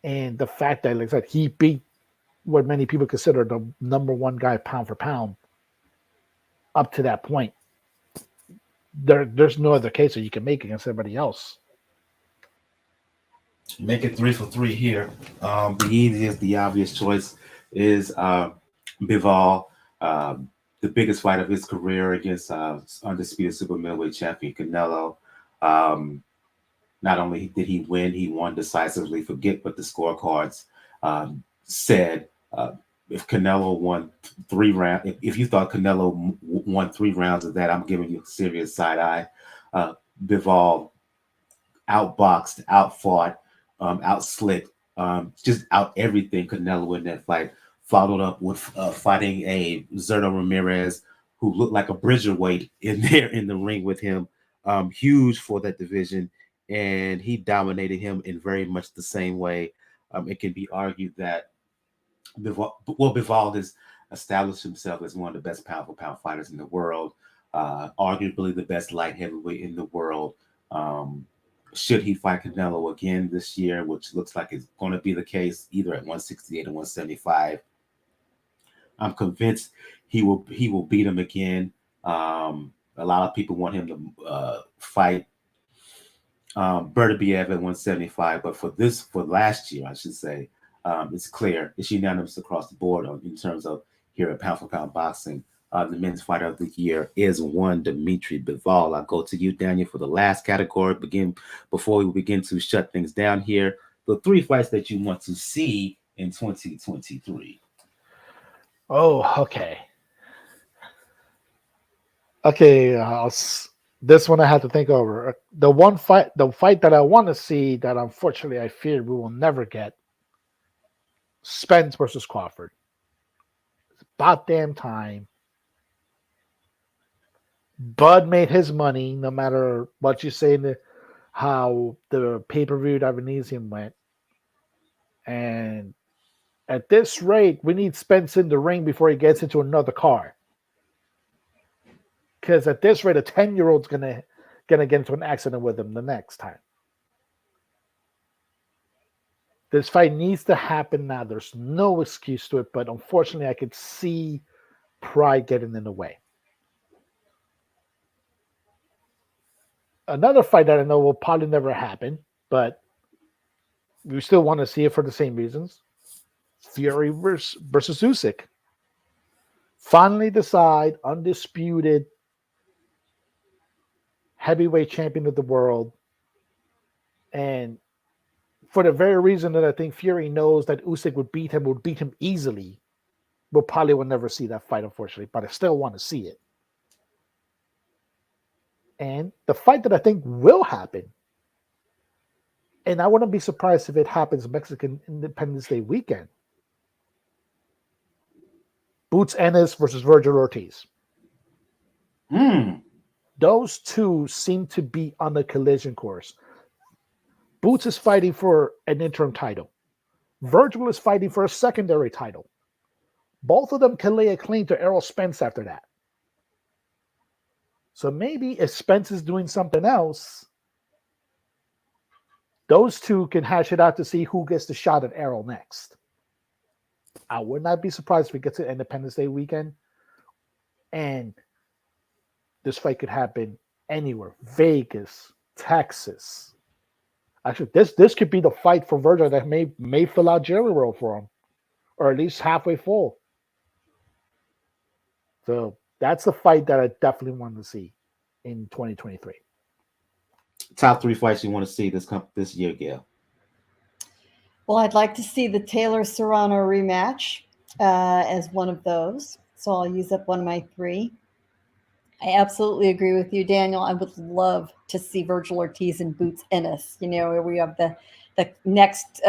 and the fact that, like I said, he beat what many people consider the number one guy pound for pound up to that point, there's no other case that you can make against everybody else. Make it 3 for 3 here. The easiest, the obvious choice is Bivol, the biggest fight of his career against undisputed super middleweight champion Canelo. Um, Not only did he win, he won decisively. Forget what the scorecards said. If Canelo won 3 rounds, if you thought Canelo won 3 rounds of that, I'm giving you a serious side eye. Bivol outboxed, outfought, outslicked, just out everything Canelo in that fight. Followed up with fighting a Zerto Ramirez who looked like a Bridgerweight in there in the ring with him. Huge for that division, and he dominated him in very much the same way. It can be argued that Bivol has established himself as one of the best pound for pound fighters in the world, arguably the best light heavyweight in the world. Should he fight Canelo again this year, which looks like it's going to be the case, either at 168 or 175, I'm convinced he will beat him again. A lot of people want him to fight Bertabiev at 175, but for last year, I should say, it's clear, it's unanimous across the board in terms of here at Pound for Pound Boxing. The men's fighter of the year is one Demetrius Bivol. I'll go to you, Daniel, for the last category. Before we begin to shut things down here, the 3 fights that you want to see in 2023. Oh, okay. Okay, this one I have to think over. The fight that I want to see that unfortunately I fear we will never get, Spence versus Crawford. It's about damn time. Bud made his money, no matter what you say, how the pay-per-view at Venetian went. And at this rate, we need Spence in the ring before he gets into another car. Because at this rate, a 10-year-old's gonna get into an accident with him the next time. This fight needs to happen now. There's no excuse to it, but unfortunately, I could see pride getting in the way. Another fight that I know will probably never happen, but we still want to see it for the same reasons. Fury versus Usyk. Finally decide undisputed heavyweight champion of the world. And for the very reason that I think Fury knows that Usyk would beat him easily, we'll probably will never see that fight, unfortunately, but I still want to see it. And the fight that I think will happen, and I wouldn't be surprised if it happens Mexican Independence Day weekend, Boots Ennis versus Virgil Ortiz. Those two seem to be on a collision course. Boots is fighting for an interim title. Virgil is fighting for a secondary title. Both of them can lay a claim to Errol Spence after that. So maybe if Spence is doing something else, those two can hash it out to see who gets the shot at Errol next. I would not be surprised if it gets to Independence Day weekend. And this fight could happen anywhere. Vegas, Texas. Actually, this could be the fight for Virgil that may fill out Jerry World for him. Or at least halfway full. So that's the fight that I definitely want to see in 2023. Top 3 fights you want to see this year, Gail? Well, I'd like to see the Taylor Serrano rematch as one of those. So I'll use up one of my 3. I absolutely agree with you, Daniel. I would love to see Virgil Ortiz and Boots Ennis. Where we have the next,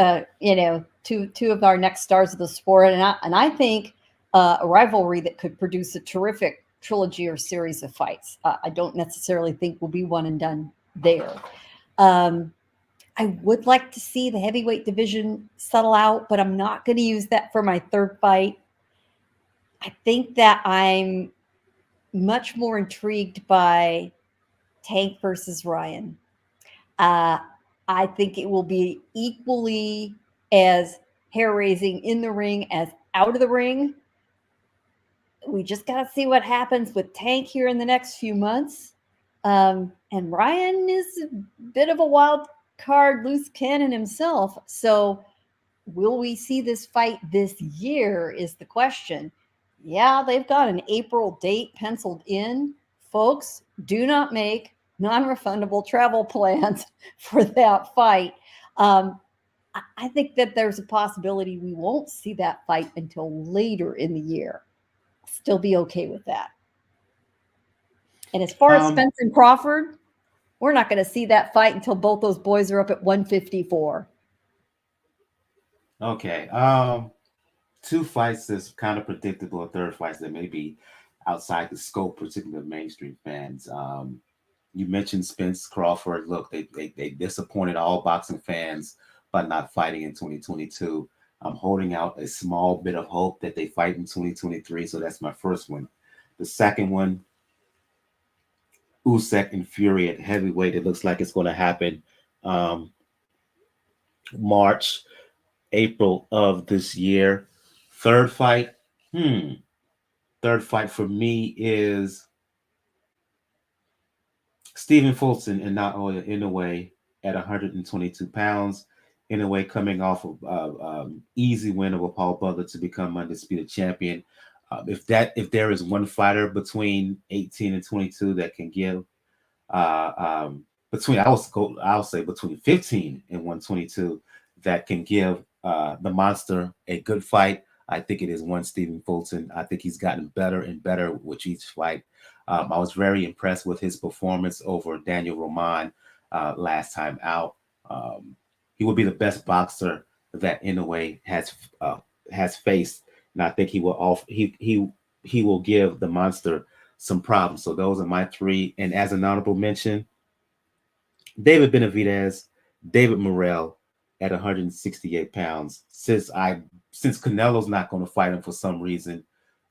two of our next stars of the sport, and I think a rivalry that could produce a terrific trilogy or series of fights. I don't necessarily think will be one and done there. I would like to see the heavyweight division settle out, but I'm not going to use that for my third fight. I think that I'm much more intrigued by Tank versus Ryan. Uh, I think it will be equally as hair raising in the ring as out of the ring. We just got to see what happens with Tank here in the next few months. And Ryan is a bit of a wild card, loose cannon himself. So, will we see this fight this year? Is the question. Yeah, they've got an April date penciled in. Folks, do not make non refundable travel plans for that fight. I think that there's a possibility we won't see that fight until later in the year. Still be okay with that. And as far as Spence and Crawford, we're not going to see that fight until both those boys are up at 154. Okay. Two fights that's kind of predictable, third fights that may be outside the scope, particularly of mainstream fans. You mentioned Spence Crawford. Look, they disappointed all boxing fans by not fighting in 2022. I'm holding out a small bit of hope that they fight in 2023. So that's my first one. The second one, Usyk and Fury at heavyweight. It looks like it's going to happen March, April of this year. Third fight, Third fight for me is Stephen Fulton and Naoya Inoue at 122 pounds. Inoue coming off of easy win over Paul Butler to become undisputed champion. If there is one fighter between 18 and 22 that can give I'll say between 15 and 122 that can give the monster a good fight, I think it is one Stephen Fulton. I think he's gotten better and better with each fight. I was very impressed with his performance over Daniel Roman last time out. He will be the best boxer that Inoue has faced, and I think he will give the monster some problems. So those are my three. And as an honorable mention, David Benavidez, David Morrell at 168 pounds. Since Canelo's not going to fight him for some reason,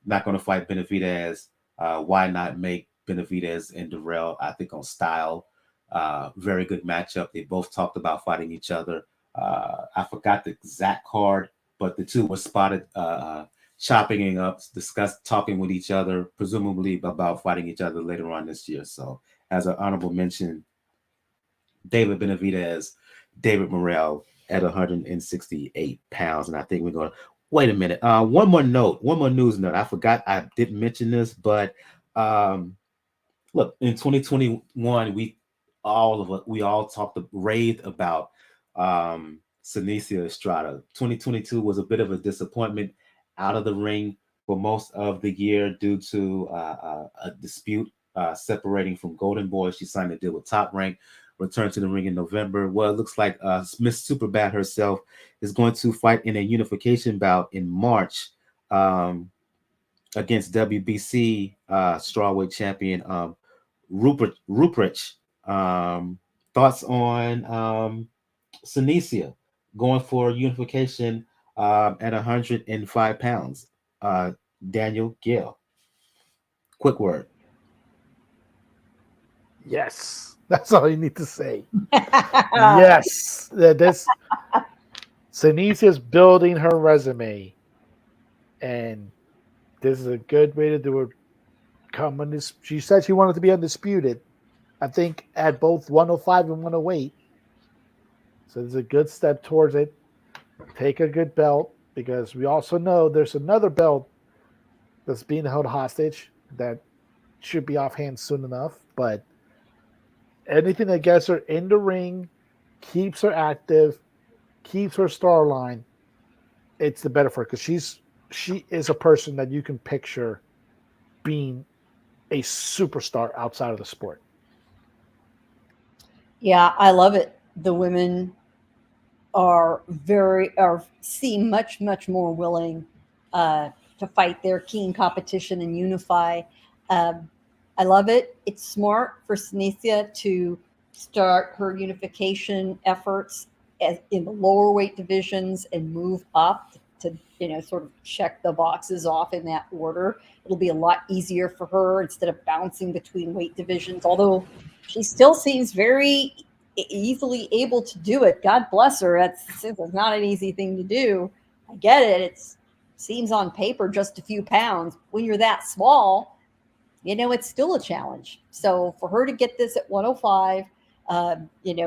not going to fight Benavidez, why not make Benavidez and Durrell, I think, on style? Very good matchup. They both talked about fighting each other. I forgot the exact card, but the two were spotted chopping up, talking with each other, presumably about fighting each other later on this year. So as an honorable mention, David Benavidez, David Morrell at 168 pounds. And I think we're going to wait a minute. One more news note. I forgot I didn't mention this, but look, in 2021, we all raved about Senicia Estrada. 2022 was a bit of a disappointment out of the ring for most of the year due to a dispute separating from Golden Boy. She signed a deal with Top Rank, returned to the ring in November. Well, it looks like Miss Superbad herself is going to fight in a unification bout in March against WBC strawweight champion Rupert. Thoughts on Senicia going for unification at 105 pounds? Daniel Gill. Quick word. Yes, that's all you need to say. Yes, this Senicia's building her resume, and this is a good way to do it. She said she wanted to be undisputed, I think, at both 105 and 108. So it's a good step towards it. Take a good belt, because we also know there's another belt that's being held hostage that should be off hands soon enough. But anything that gets her in the ring, keeps her active, keeps her star line, it's the better for her, because she is a person that you can picture being a superstar outside of the sport. Yeah, I love it. The women seem much more willing to to fight their keen competition and unify. Um, I love it. It's smart for Snecia to start her unification efforts in the lower weight divisions and move up to, sort of check the boxes off in that order. It'll be a lot easier for her instead of bouncing between weight divisions, although she still seems very easily able to do it. God bless her. It's not an easy thing to do. I get it. It seems on paper just a few pounds. When you're that small, it's still a challenge. So for her to get this at 105,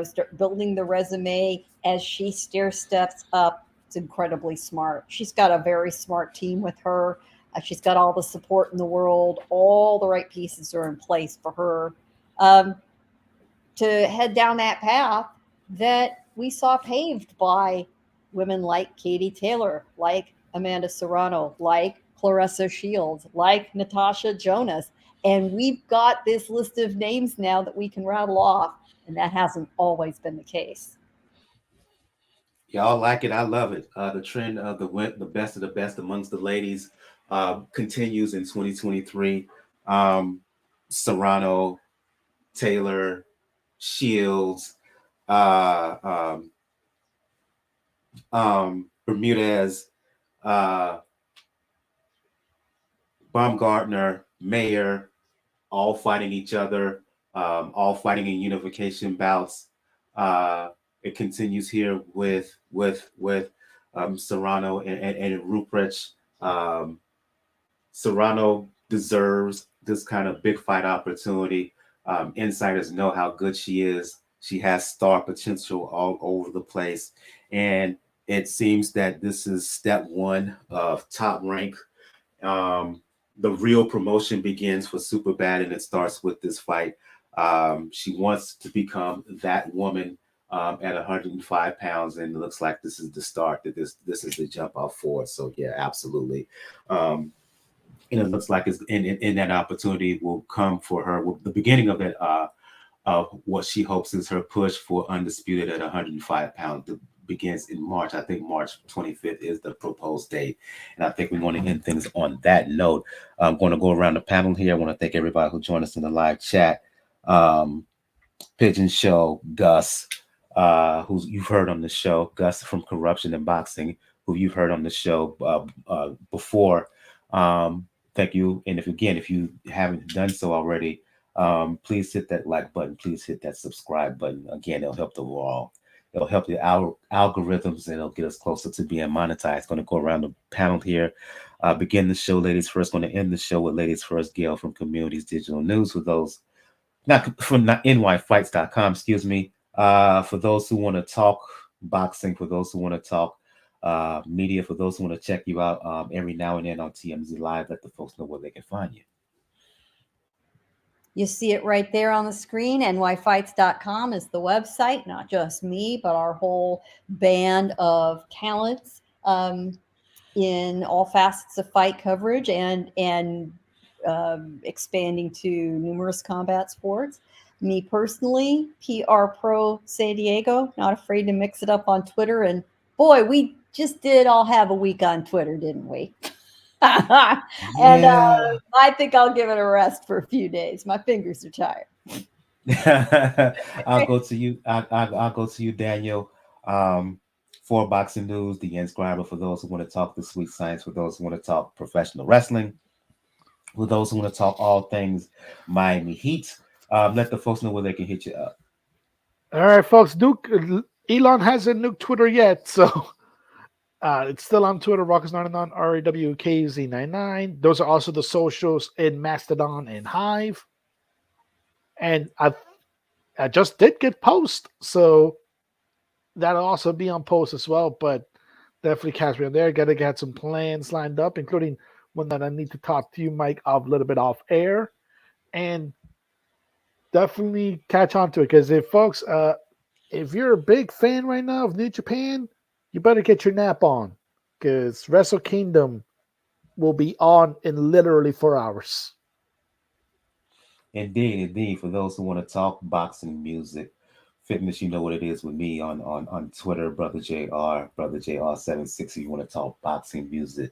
start building the resume as she stair steps up, it's incredibly smart. She's got a very smart team with her. She's got all the support in the world. All the right pieces are in place for her to head down that path that we saw paved by women like Katie Taylor, like Amanda Serrano, like Clarissa Shields, like Natasha Jonas. And we've got this list of names now that we can rattle off, and that hasn't always been the case. Y'all like it. I love it. The trend of the best of the best amongst the ladies continues in 2023. Serrano, Taylor, Shields, uh, Bermudez, uh, Baumgartner, Mayer, all fighting each other, all fighting in unification bouts. It continues here with Serrano and Ruprecht. Serrano deserves this kind of big fight opportunity. Insiders know how good she is. She has star potential all over the place, and it seems that this is step one of Top Rank. Um, the real promotion begins for Super Bad, and it starts with this fight. She wants to become that woman at 105 pounds, and it looks like this is the start. That this is the jump off for it. So yeah, absolutely. Um, and it looks like it's in that opportunity will come for her. The beginning of it, of what she hopes is her push for undisputed at 105 pounds begins in March. I think March 25th is the proposed date. And I think we're going to end things on that note. I'm going to go around the panel here. I want to thank everybody who joined us in the live chat. Pigeon Show, Gus, who you've heard on the show, Gus from Corruption and Boxing, who you've heard on the show before. Thank you. And if you haven't done so already, please hit that like button. Please hit that subscribe button. Again, it'll help the raw. It'll help the algorithms, and it'll get us closer to being monetized. Going to go around the panel here. Begin the show, ladies first. Going to end the show with ladies first. Gail from Communities Digital News. For those not nyfights.com, excuse me. For those who want to talk boxing, for those who want to talk media, for those who want to check you out every now and then on TMZ Live, let the folks know where they can find you. You see it right there on the screen. nyfights.com is the website, not just me, but our whole band of talents in all facets of fight coverage and expanding to numerous combat sports. Me personally, PR Pro San Diego, not afraid to mix it up on Twitter. And boy, we just did all have a week on Twitter, didn't we? And I think I'll give it a rest for a few days. My fingers are tired. I'll go to you. I'll go to you, Daniel. For Boxing News, the Inscriber. For those who want to talk the sweet science, for those who want to talk professional wrestling, for those who want to talk all things Miami Heat, let the folks know where they can hit you up. All right, folks. Duke Elon hasn't nuked Twitter yet, so. It's still on Twitter, Rockers99, RAWKZ99. Those are also the socials in Mastodon and Hive. And I just did get post, so that'll also be on post as well. But definitely catch me on there. Got to get some plans lined up, including one that I need to talk to you, Mike, a little bit off air. And definitely catch on to it, because if you're a big fan right now of New Japan, you better get your nap on, because Wrestle Kingdom will be on in literally 4 hours. Indeed. For those who want to talk boxing, music, fitness, you know what it is with me on Twitter, Brother JR 76. If you want to talk boxing, music,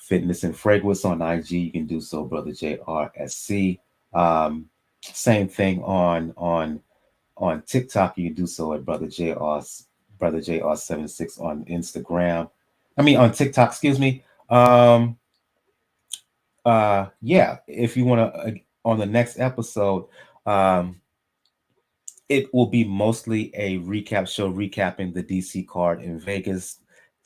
Fitness and Fragrance on IG. You can do so, Brother JRSC. Same thing on TikTok. You can do so at Brother JR76 on Instagram. I mean on TikTok, excuse me. Yeah, if you want to on the next episode, um it will be mostly a recap show recapping the DC card in Vegas.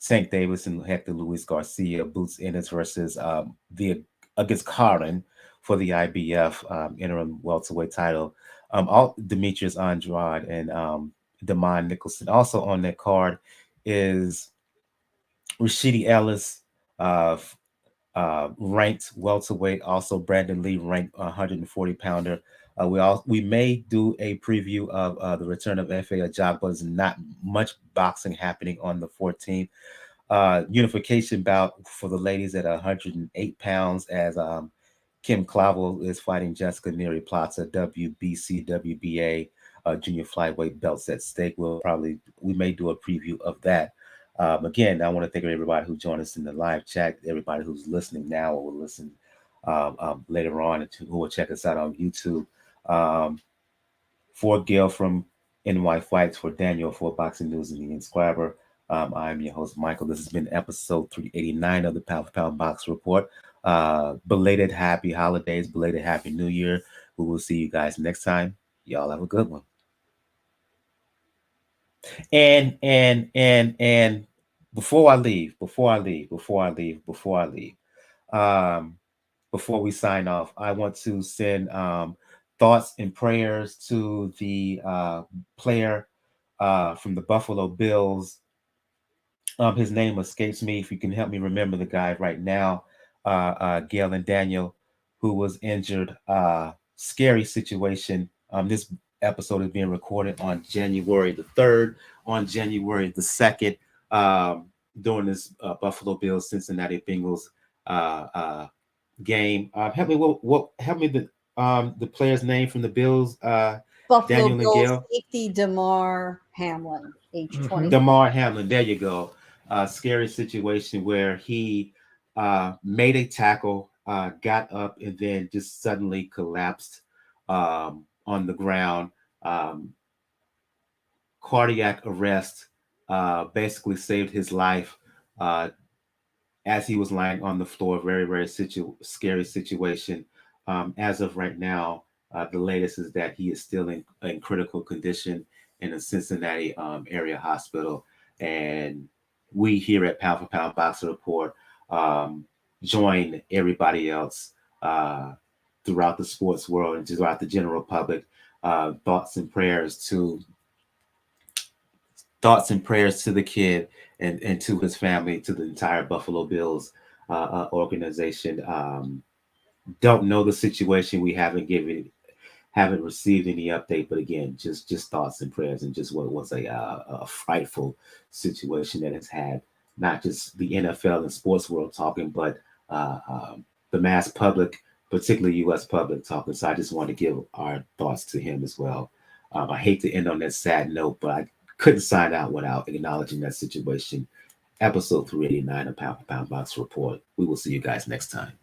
St. Davis and Hector Luis Garcia, Boots Ennis versus the against Karin for the IBF interim welterweight title. All Demetrius Andrade and Nicholson. Also on that card is Rashidi Ellis, uh, ranked welterweight. Also, Brandon Lee ranked 140 pounder. We may do a preview of the return of FA Ajagba. There's not much boxing happening on the 14th. Unification bout for the ladies at 108 pounds as Kim Clavel is fighting Jessica Neri Plata, WBC, WBA, junior flyweight belts at stake. We may do a preview of that. Again, I want to thank everybody who joined us in the live chat, everybody who's listening now or will listen later on, and who will check us out on YouTube. For Gail from NY Fights, for Daniel for Boxing News and the Inscriber. I'm your host, Michael. This has been episode 389 of the Pound for Pound Box Report. Belated happy holidays, belated happy new year. We will see you guys next time. Y'all have a good one. And before I leave, before we sign off, I want to send thoughts and prayers to the player from the Buffalo Bills. His name escapes me. If you can help me remember the guy right now, Gail and Daniel, who was injured. Scary situation. This episode is being recorded on January the 3rd. On January the 2nd, during this Buffalo Bills Cincinnati Bengals game. Help me. Help me the player's name from the Bills. Buffalo Daniel and Bills Gail. safety Damar Hamlin, age 20. Damar Hamlin. There you go. Scary situation where he made a tackle, got up, and then just suddenly collapsed on the ground. Cardiac arrest basically saved his life as he was lying on the floor. Very, very scary situation. As of right now, the latest is that he is still in critical condition in a Cincinnati area hospital. And we here at Pound for Pound Boxer Report join everybody else throughout the sports world and throughout the general public. Thoughts and prayers to the kid and to his family, to the entire Buffalo Bills organization. Don't know the situation. We haven't received any update, but again, just thoughts and prayers, and just what was a frightful situation that has had not just the NFL and sports world talking, but the mass public, particularly U.S. public talking. So I just want to give our thoughts to him as well. I hate to end on that sad note, but I couldn't sign out without acknowledging that situation. Episode 389 of Pound for Pound Box Report. We will see you guys next time.